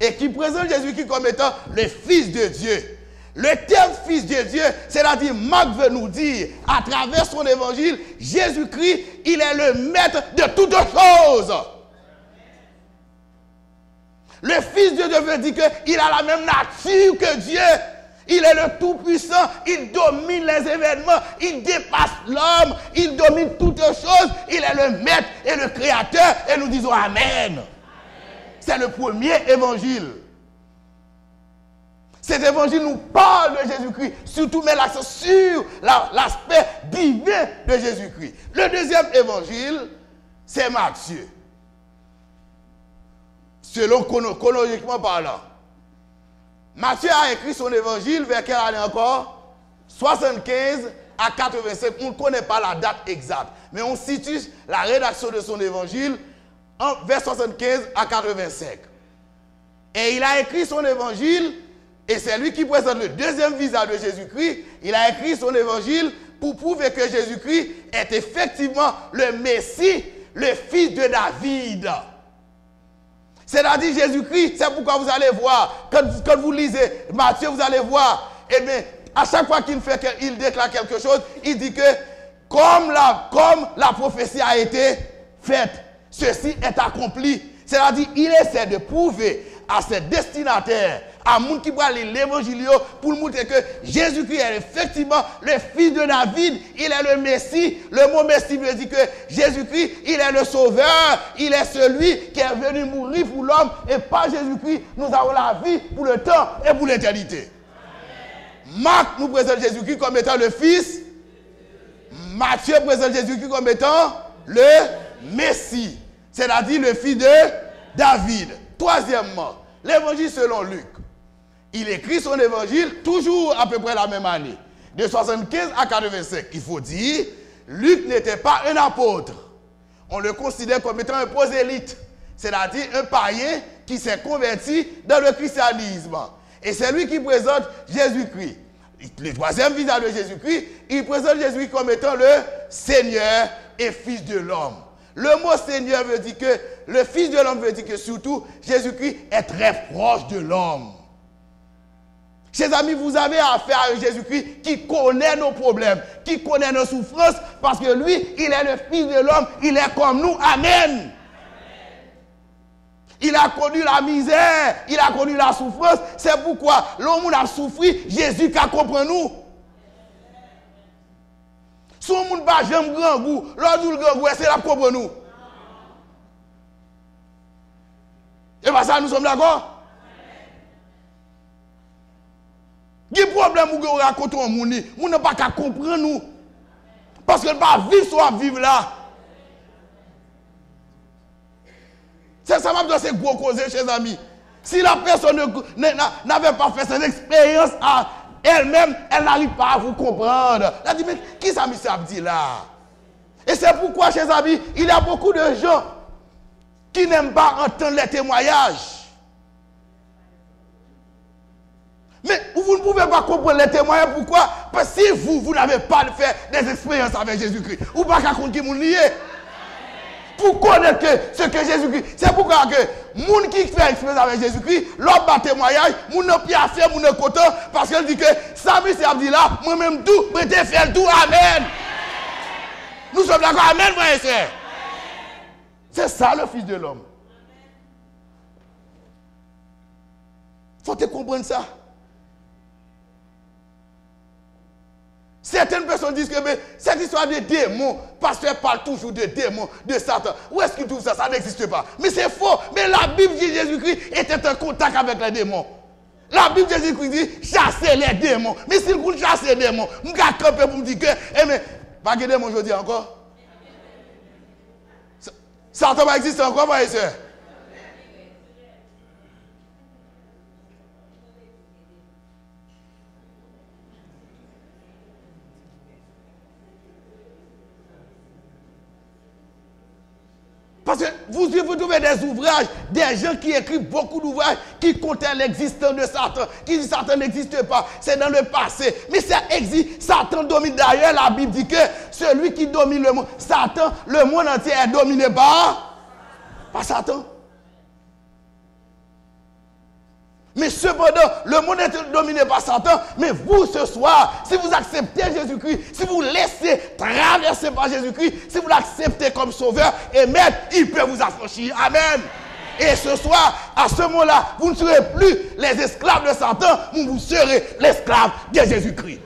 Et qui présente Jésus-Christ comme étant le Fils de Dieu. Le terme Fils de Dieu, c'est-à-dire Marc veut nous dire, à travers son évangile, Jésus-Christ, il est le maître de toutes choses. Le Fils de Dieu veut dire qu'il a la même nature que Dieu. Il est le Tout-Puissant, il domine les événements, il dépasse l'homme, il domine toutes choses, il est le maître et le créateur, et nous disons Amen. C'est le premier évangile. Cet évangile nous parle de Jésus-Christ, surtout met l'accent sur l'aspect divin de Jésus-Christ. Le deuxième évangile, c'est Matthieu. Selon chronologiquement parlant. Matthieu a écrit son évangile vers quelle année encore? 75 à 85. On ne connaît pas la date exacte, mais on situe la rédaction de son évangile vers 75 à 85. Et il a écrit son évangile, et c'est lui qui présente le deuxième visage de Jésus-Christ. Il a écrit son évangile pour prouver que Jésus-Christ est effectivement le Messie, le fils de David. C'est-à-dire Jésus-Christ, c'est pourquoi vous allez voir, quand vous lisez Matthieu, vous allez voir, eh bien, à chaque fois qu'il déclare quelque chose, il dit que comme la prophétie a été faite, ceci est accompli. C'est-à-dire il essaie de prouver à ses destinataires, à monde qui va lire l'évangile pour montrer que Jésus-Christ est effectivement le fils de David, il est le Messie. Le mot Messie veut dire que Jésus-Christ, il est le sauveur, il est celui qui est venu mourir pour l'homme, et par Jésus-Christ, nous avons la vie pour le temps et pour l'éternité. Marc nous présente Jésus-Christ comme étant le fils. Matthieu présente Jésus-Christ comme étant le Messie, c'est-à-dire le fils de David. Troisièmement, l'évangile selon Luc. Il écrit son évangile toujours à peu près la même année, de 75 à 85. Il faut dire, Luc n'était pas un apôtre. On le considère comme étant un prosélyte, c'est-à-dire un païen qui s'est converti dans le christianisme. Et c'est lui qui présente Jésus-Christ. le troisième visage de Jésus-Christ, il présente Jésus-Christ comme étant le Seigneur et Fils de l'homme. Le mot Seigneur veut dire que, le Fils de l'homme veut dire que surtout, Jésus-Christ est très proche de l'homme. Chers amis, vous avez affaire à Jésus-Christ qui connaît nos problèmes, qui connaît nos souffrances, parce que lui, il est le Fils de l'homme, il est comme nous. Amen. Il a connu la misère, il a connu la souffrance. C'est pourquoi l'homme a souffert, Jésus qui comprend nous. Si on n'a pas jamais grand goût, l'autre le grand goût, c'est la comprendre nous. Et bien ça, nous sommes d'accord? Il y a des problèmes où on raconte au monde, on n'a pas qu'à comprendre nous. Parce que ne pas vivre soit vivre là. C'est ça, même c'est gros causer, chers amis. Si la personne n'avait pas fait cette expérience à elle-même, elle n'arrive pas à vous comprendre. Elle dit, mais qui ça me dit là? Et c'est pourquoi, chers amis, il y a beaucoup de gens qui n'aiment pas entendre les témoignages. Mais vous ne pouvez pas comprendre les témoignages. Pourquoi? Parce que si vous n'avez pas fait des expériences avec Jésus-Christ, vous ne pouvez pas comprendre qui vous liez. Pour connaître ce que Jésus-Christ. C'est pourquoi que les gens qui font expérience avec Jésus-Christ, leur bat témoignage, les gens qui ont fait, les gens qui content, parce qu'elle dit que ça, c'est Abdillah, moi-même tout, je vais faire tout. Amen. Nous sommes d'accord. Amen, frère et sœur. C'est ça le Fils de l'homme. Il faut te comprendre ça. Certaines personnes disent que cette histoire de démons, pasteur parle toujours de démons, de Satan. Où est-ce qu'il trouve ça? Ça n'existe pas. Mais c'est faux. Mais la Bible dit que Jésus-Christ était en contact avec les démons. La Bible de Jésus-Christ dit chasser les démons. Mais si vous chassez les démons, vous allez camper pour me dire que, eh mais, pas de démons aujourd'hui encore. Satan va exister encore, frères et sœurs. Parce que vous trouvez des ouvrages, des gens qui écrivent beaucoup d'ouvrages qui contiennent l'existence de Satan, qui disent que Satan n'existe pas, c'est dans le passé. Mais ça existe, Satan domine. D'ailleurs, la Bible dit que celui qui domine le monde, Satan, le monde entier est dominé par Satan. Mais cependant, le monde est dominé par Satan. Mais vous, ce soir, si vous acceptez Jésus-Christ, si vous laissez traverser par Jésus-Christ, si vous l'acceptez comme sauveur et maître, il peut vous affranchir. Amen. Et ce soir, à ce moment-là, vous ne serez plus les esclaves de Satan, mais vous serez l'esclave de Jésus-Christ.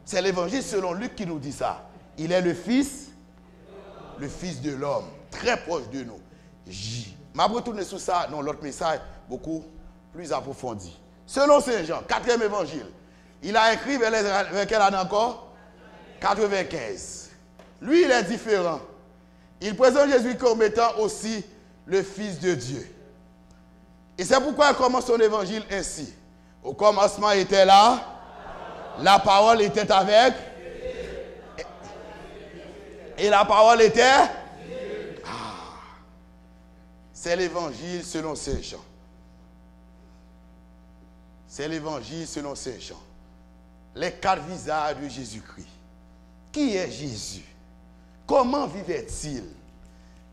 C'est l'évangile selon Luc qui nous dit ça. Il est le Fils de l'homme, très proche de nous. Je vais retourner sur ça dans l'autre message beaucoup plus approfondi. Selon Saint Jean, 4e évangile, il a écrit vers quelle année encore? 95. Lui, il est différent. Il présente Jésus comme étant aussi le Fils de Dieu. Et c'est pourquoi il commence son évangile ainsi. Au commencement était là, la parole était avec, et la parole était... C'est l'évangile selon Saint Jean. C'est l'évangile selon Saint Jean. Les 4 visages de Jésus-Christ. Qui est Jésus? Comment vivait-il?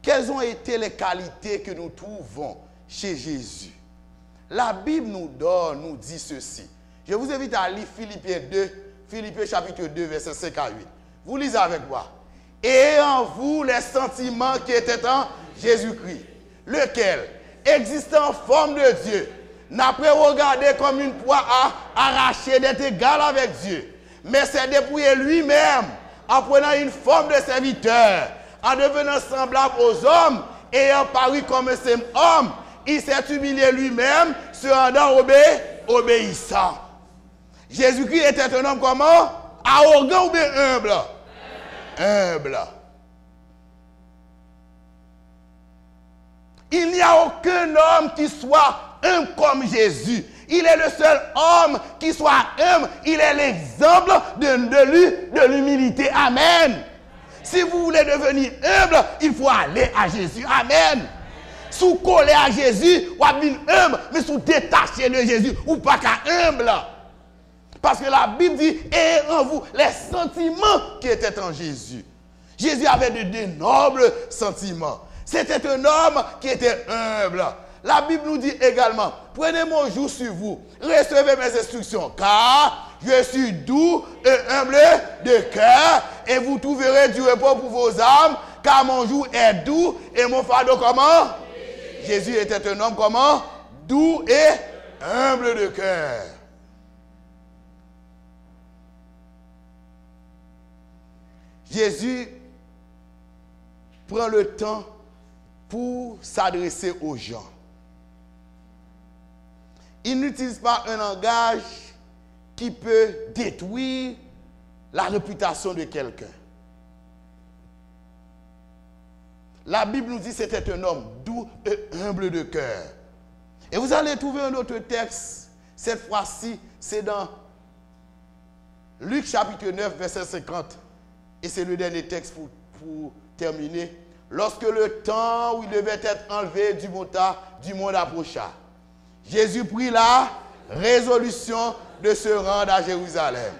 Quelles ont été les qualités que nous trouvons chez Jésus? La Bible nous dit ceci. Je vous invite à lire Philippiens chapitre 2, verset 5 à 8. Vous lisez avec moi. Et en vous les sentiments qui étaient en Jésus-Christ, lequel, existant en forme de Dieu, n'a pas regardé comme une proie à arracher d'être égal avec Dieu, mais s'est dépouillé lui-même en prenant une forme de serviteur, en devenant semblable aux hommes, ayant paru comme un homme, il s'est humilié lui-même, se rendant obéissant. Jésus-Christ était un homme comment? Arrogant ou bien humble? Humble. Il n'y a aucun homme qui soit humble comme Jésus. Il est le seul homme qui soit humble. Il est l'exemple de l'humilité. Amen. Si vous voulez devenir humble, il faut aller à Jésus. Amen. Si vous collez à Jésus, vous êtes humble, mais si vous détachez de Jésus, vous n'êtes pas humble. Parce que la Bible dit, et en vous, les sentiments qui étaient en Jésus. Jésus avait de nobles sentiments. C'était un homme qui était humble. La Bible nous dit également, prenez mon joug sur vous, recevez mes instructions, car je suis doux et humble de cœur, et vous trouverez du repos pour vos âmes, car mon joug est doux et mon fardeau comment? Jésus était un homme comment? Doux et humble de cœur. Jésus prend le temps pour s'adresser aux gens. Il n'utilise pas un langage qui peut détruire la réputation de quelqu'un. La Bible nous dit que c'était un homme doux et humble de cœur. Et vous allez trouver un autre texte, cette fois-ci, c'est dans Luc chapitre 9, verset 50. Et c'est le dernier texte pour terminer. Lorsque le temps où il devait être enlevé du monde approcha, Jésus prit la résolution de se rendre à Jérusalem.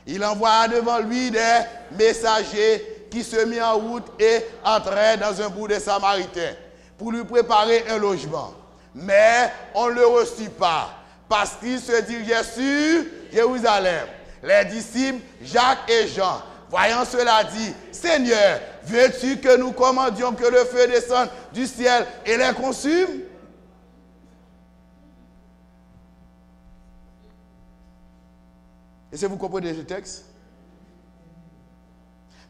Il envoya devant lui des messagers qui se mirent en route et entraient dans un bourg des Samaritains pour lui préparer un logement. Mais on ne le reçut pas parce qu'il se dirigeait sur Jérusalem. Les disciples Jacques et Jean, voyant cela, dit, Seigneur, veux-tu que nous commandions que le feu descende du ciel et les consume? Est-ce que vous comprenez ce texte?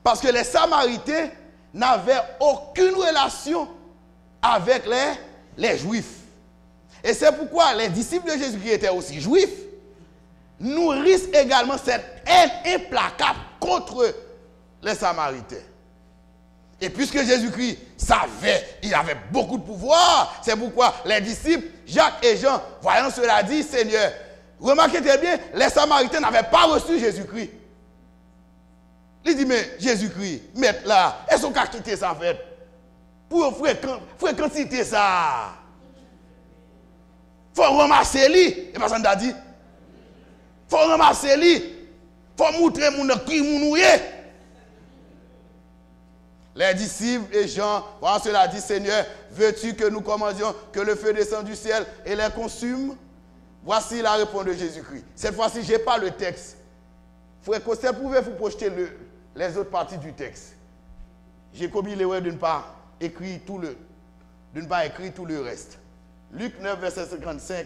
Parce que les Samaritains n'avaient aucune relation avec les Juifs. Et c'est pourquoi les disciples de Jésus qui étaient aussi Juifs nourrissent également cette haine implacable contre les Samaritains. Et puisque Jésus-Christ savait, il avait beaucoup de pouvoir, c'est pourquoi les disciples, Jacques et Jean, voyant cela, disent, Seigneur, remarquez très bien, les Samaritains n'avaient pas reçu Jésus-Christ. Il dit, mais Jésus-Christ, maître là, est-ce qu'on a quitté ça en fait? Pour fréquenter ça. Il faut ramasser lui. Et personne n'a dit. Il faut ramasser lui. Il faut montrer mon cri, mon noué. Les disciples et Jean, voyant cela, dit, Seigneur, veux-tu que nous commandions que le feu descende du ciel et les consume? Voici la réponse de Jésus-Christ. Cette fois-ci, je n'ai pas le texte. Frère Coster, pouvez-vous projeter les autres parties du texte? J'ai commis l'erreur de ne pas écrire tout le reste. Luc 9, verset 55.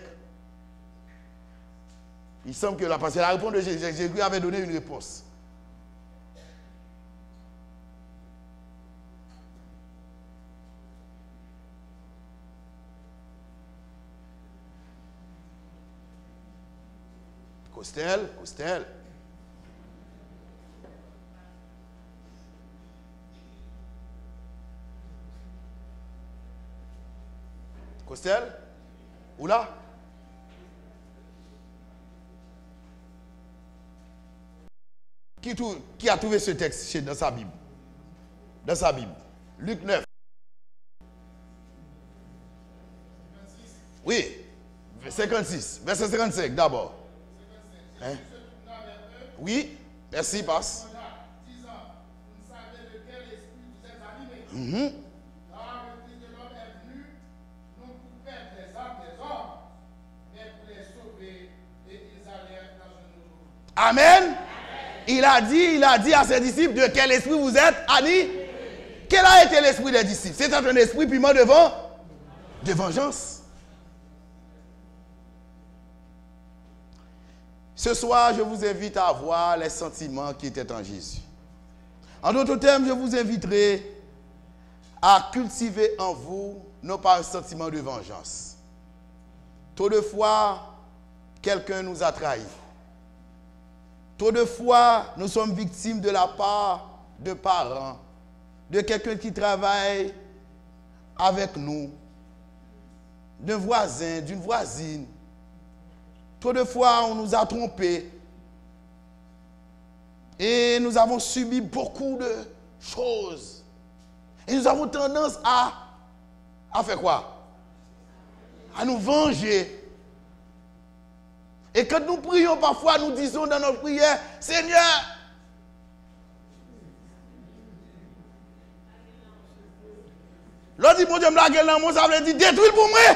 Il semble que parce que la réponse de Jésus avait donné une réponse. Costel. Costel? Oula? Qui a trouvé ce texte dans sa Bible? Dans sa Bible. Luc 9. Oui. 56. Verset 55 d'abord. Hein? Oui. Merci, passe. Amen. Il a dit à ses disciples de quel esprit vous êtes, Annie. Quel a été l'esprit des disciples? C'est un esprit purement de vengeance. Ce soir, je vous invite à voir les sentiments qui étaient en Jésus. En d'autres termes, je vous inviterai à cultiver en vous, non pas un sentiment de vengeance. Trop de fois, quelqu'un nous a trahis. Trop de fois, nous sommes victimes de la part de parents, de quelqu'un qui travaille avec nous, d'un voisin, d'une voisine. Trop de fois, on nous a trompés. Et nous avons subi beaucoup de choses. Et nous avons tendance à faire quoi? À nous venger. Et quand nous prions parfois, nous disons dans notre prière, Seigneur, l'autre dit, mon Dieu, me gueule dans mon ça veut dire, détruis pour moi.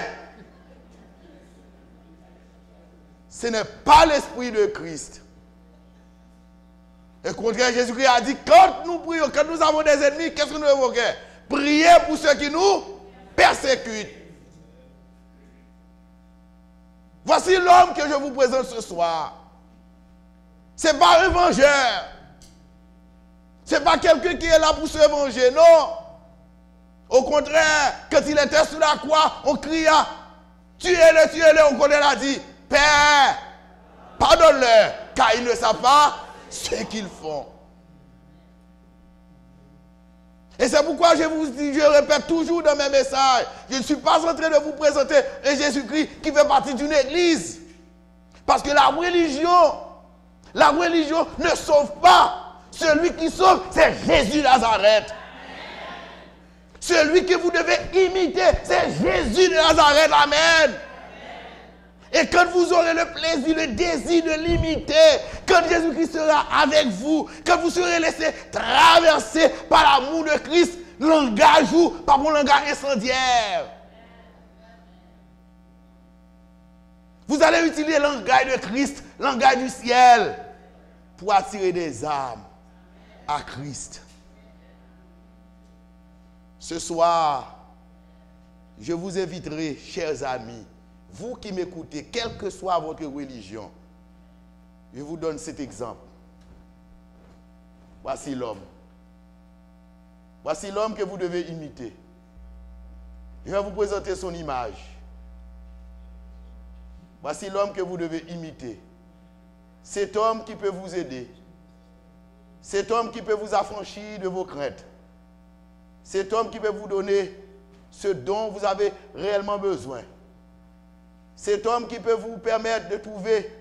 Ce n'est pas l'esprit de Christ. Et au contraire, Jésus-Christ a dit, quand nous prions, quand nous avons des ennemis, qu'est-ce que nous devons faire? Prier pour ceux qui nous persécutent. Voici l'homme que je vous présente ce soir. Ce n'est pas un vengeur. Ce n'est pas quelqu'un qui est là pour se venger, non. Au contraire, quand il était sur la croix, on cria, tuez-le, tuez-le. Au contraire, il a dit, Père, pardonne-leur, car ils ne savent pas ce qu'ils font. Et c'est pourquoi je vous dis, je répète toujours dans mes messages, je ne suis pas en train de vous présenter un Jésus-Christ qui fait partie d'une église. Parce que la religion ne sauve pas. Celui qui sauve, c'est Jésus de Nazareth. Celui que vous devez imiter, c'est Jésus de Nazareth. Amen. Et quand vous aurez le plaisir, le désir de l'imiter, quand Jésus-Christ sera avec vous, quand vous serez laissé traverser par l'amour de Christ, langage ou par mon langage incendiaire. Vous allez utiliser le langage de Christ, le langage du ciel, pour attirer des âmes à Christ. Ce soir, je vous inviterai, chers amis, vous qui m'écoutez, quelle que soit votre religion, je vous donne cet exemple. Voici l'homme. Voici l'homme que vous devez imiter. Je vais vous présenter son image. Voici l'homme que vous devez imiter. Cet homme qui peut vous aider. Cet homme qui peut vous affranchir de vos craintes. Cet homme qui peut vous donner ce dont vous avez réellement besoin. Cet homme qui peut vous permettre de trouver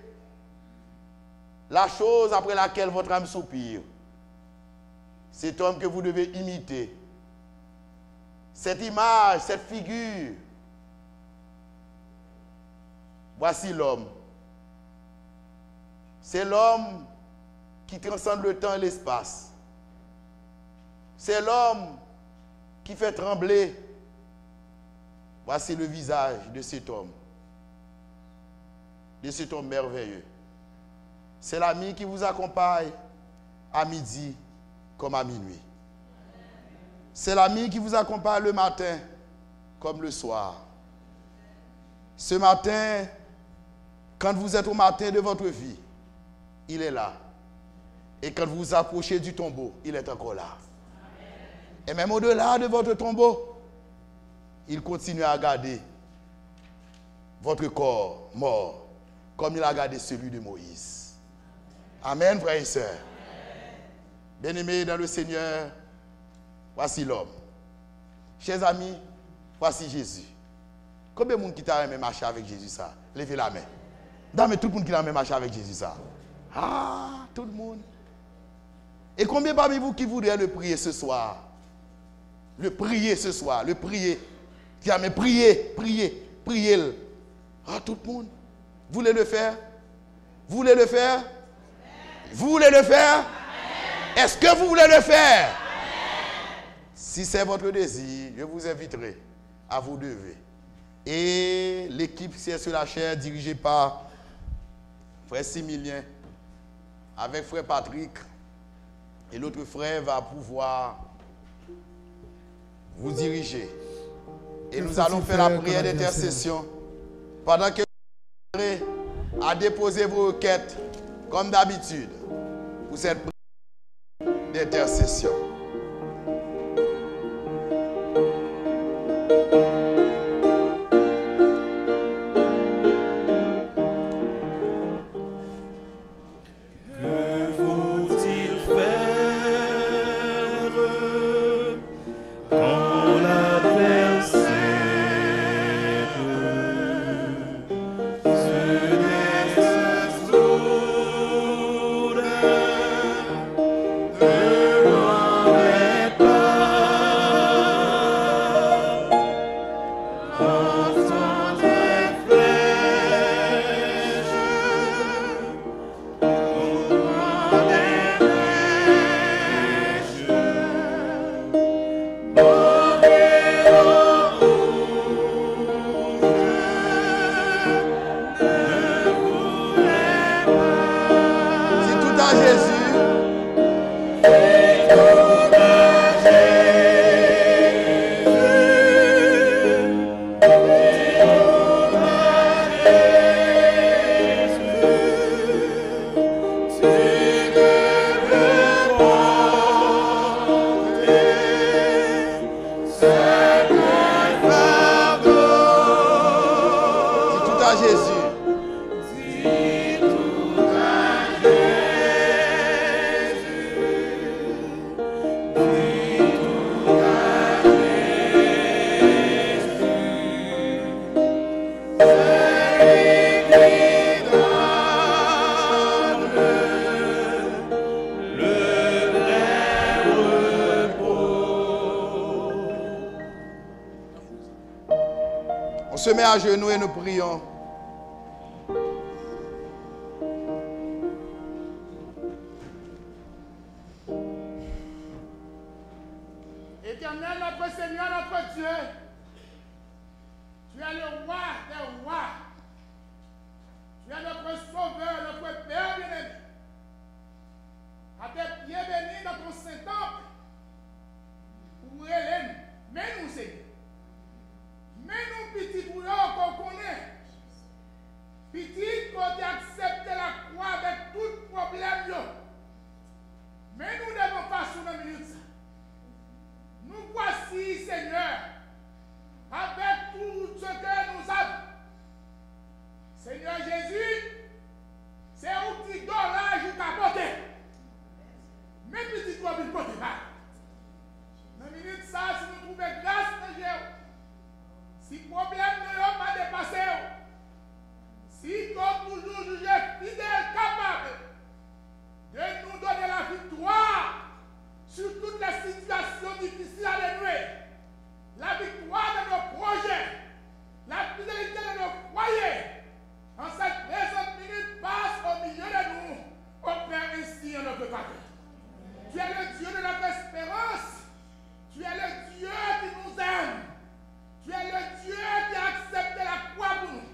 la chose après laquelle votre âme soupire. Cet homme que vous devez imiter. Cette image, cette figure. Voici l'homme. C'est l'homme qui transcende le temps et l'espace. C'est l'homme qui fait trembler. Voici le visage de cet homme. De cet homme merveilleux. C'est l'ami qui vous accompagne à midi comme à minuit. C'est l'ami qui vous accompagne le matin comme le soir. Ce matin, quand vous êtes au matin de votre vie, il est là. Et quand vous vous approchez du tombeau, il est encore là. Et même au-delà de votre tombeau, il continue à garder votre corps mort, comme il a gardé celui de Moïse. Amen, frères et sœurs. Bien-aimés dans le Seigneur, voici l'homme. Chers amis, voici Jésus. Combien de monde qui t'a même marché avec Jésus ça? Levez la main. Non, mais tout le monde qui a même marché avec Jésus ça. Ah, tout le monde. Et combien parmi vous qui voudraient le prier ce soir? Le prier ce soir, le prier. Qui a mais prier. Ah, tout le monde. Vous voulez le faire? Vous voulez le faire? Amen. Vous voulez le faire? Amen. Est-ce que vous voulez le faire? Amen. Si c'est votre désir, je vous inviterai à vous lever. Et l'équipe qui est sur la chaire, dirigée par frère Similien, avec frère Patrick, et l'autre frère va pouvoir vous diriger. Et nous allons faire la prière d'intercession pendant que vous serez à déposer vos requêtes comme d'habitude pour cette prière d'intercession. The On se met à genoux et nous prions. Éternel, notre Seigneur, notre Dieu, tu es le roi des rois. Tu es notre sauveur, notre Père bien-aimé. À tes pieds bénis dans ton Saint-Temple. Pour Hélène, mais nous, Seigneur. Mais nous, petits bouillons qu'on connaît. Petit, qu'on accepte la croix avec tout problème. Mais nous devons pas sur une minute. Nous voici, Seigneur, avec tout ce que nous avons. Seigneur Jésus, c'est un petit dollar qui t'a porté. Mais petit doigt ne porte pas. Dans une minute, ça, si nous trouvons grâce de Dieu, si le problème ne l'a pas dépassé, si comme toujours jugé fidèle, capable de nous donner la victoire sur toutes les situations difficiles à dénouer, la victoire de nos projets, la fidélité de nos foyers, en cette présente minute passe au milieu de nous, opère ainsi en notre faveur. Tu es le Dieu de notre espérance, tu es le Dieu qui nous aime, tu es le Dieu qui a accepté la croix pour nous.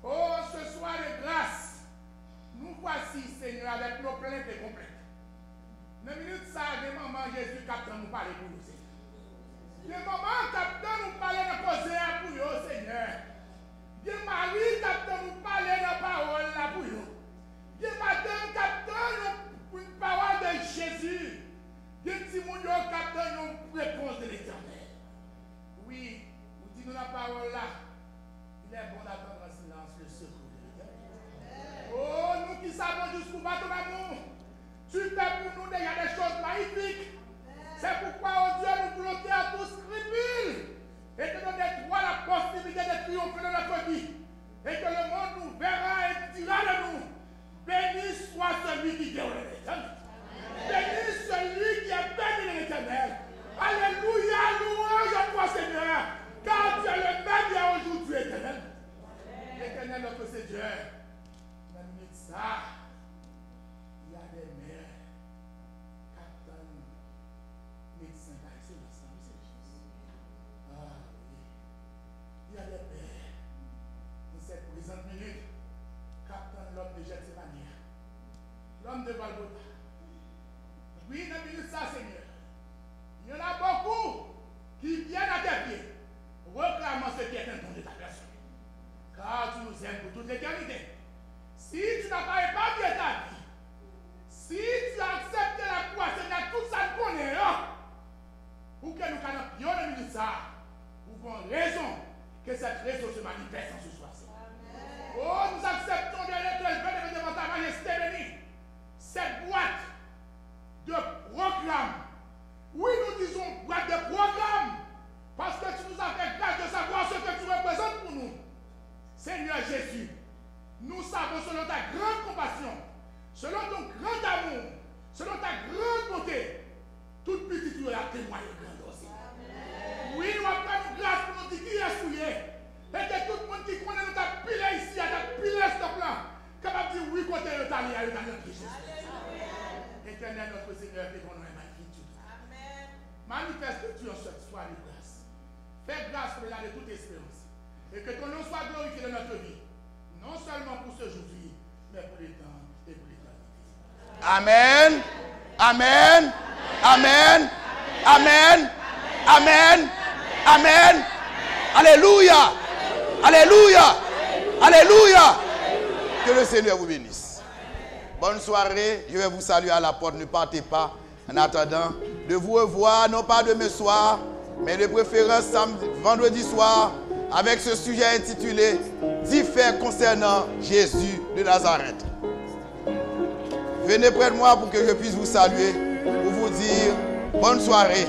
Oh, ce soir de grâce, nous voici, Seigneur, avec nos plaintes et complètes. Dans une minute, ça, des moments, Jésus, capitaine, nous parler pour nous, Seigneur. Des moments, capitaine, nous parler de causer pour nous, Seigneur. Des maris, capitaine, nous parler de parole là pour nous. Des matins, capitaine, une parole de Jésus. Des petits mots, capitaine, une réponse de l'Éternel. Oui, vous dites la parole là. Il est bon d'attendre en silence le secours de l'Éternel. Oh, nous qui savons jusqu'où va ton amour. Tu fais pour nous déjà des choses magnifiques. C'est pourquoi, oh Dieu, nous voulons à tous scrupules et te donner toi la possibilité de triompher dans notre vie. Et que le monde nous verra et dira de nous, béni soit celui qui guérit l'Éternel. Béni celui qui est béni de l'Éternel. Alléluia, louange à toi, Seigneur, car tu es le même hier, aujourd'hui, Éternel. Éternel, notre Seigneur, même ça. Il y a des mères, capitaine, médecins, c'est l'ensemble, c'est juste. Ah oui. Il y a des pères, dans cette présente minute, capitaine, l'homme de Gethsémani, l'homme de Golgotha. Oui, dans minute ça, Seigneur. Il y en a beaucoup qui viennent à tes pieds, réclamant ce qui est un don de ta personne. Car tu nous aimes pour toute l'éternité. Si tu n'as pas épargné ta vie, si tu as accepté la croix, Seigneur, tout ça nous connaît, pour que nous canapions le minute ça, nous avons raison que cette raison se manifeste en ce soir. Oh, nous acceptons de l'être élevé devant ta majesté bénie. Cette boîte de programme. Oui, nous disons boîte de programme, parce que tu nous as fait grâce de savoir ce que tu représentes pour nous. Seigneur Jésus, nous savons selon ta grande compassion, selon ton grand amour, selon ta grande bonté, toute petite tu as témoigné grand aussi. Oui, nous avons grâce pour nous dire qui est souillé. Et que tout le monde qui connaît nous t'a pilé ici, t'a pilé ce plan, capable de dire oui, côté le talier, le talier de Jésus. Éternel notre Seigneur, que ton nom est magnifique. Manifeste-tu en cette soirée de grâce. Fais grâce pour la de toute espérance. Et que ton nom soit glorifié dans notre vie. Non seulement pour ce jour-ci, mais pour les temps et pour l'éternité. Amen. Amen. Amen. Amen. Amen. Amen. Alléluia. Alléluia. Alléluia. Que le Seigneur vous bénisse. Bonne soirée. Je vais vous saluer à la porte. Ne partez pas. En attendant de vous revoir, non pas demain soir, mais de préférence vendredi soir, avec ce sujet intitulé « 10 faits concernant Jésus de Nazareth ». Venez près de moi pour que je puisse vous saluer, pour vous dire bonne soirée.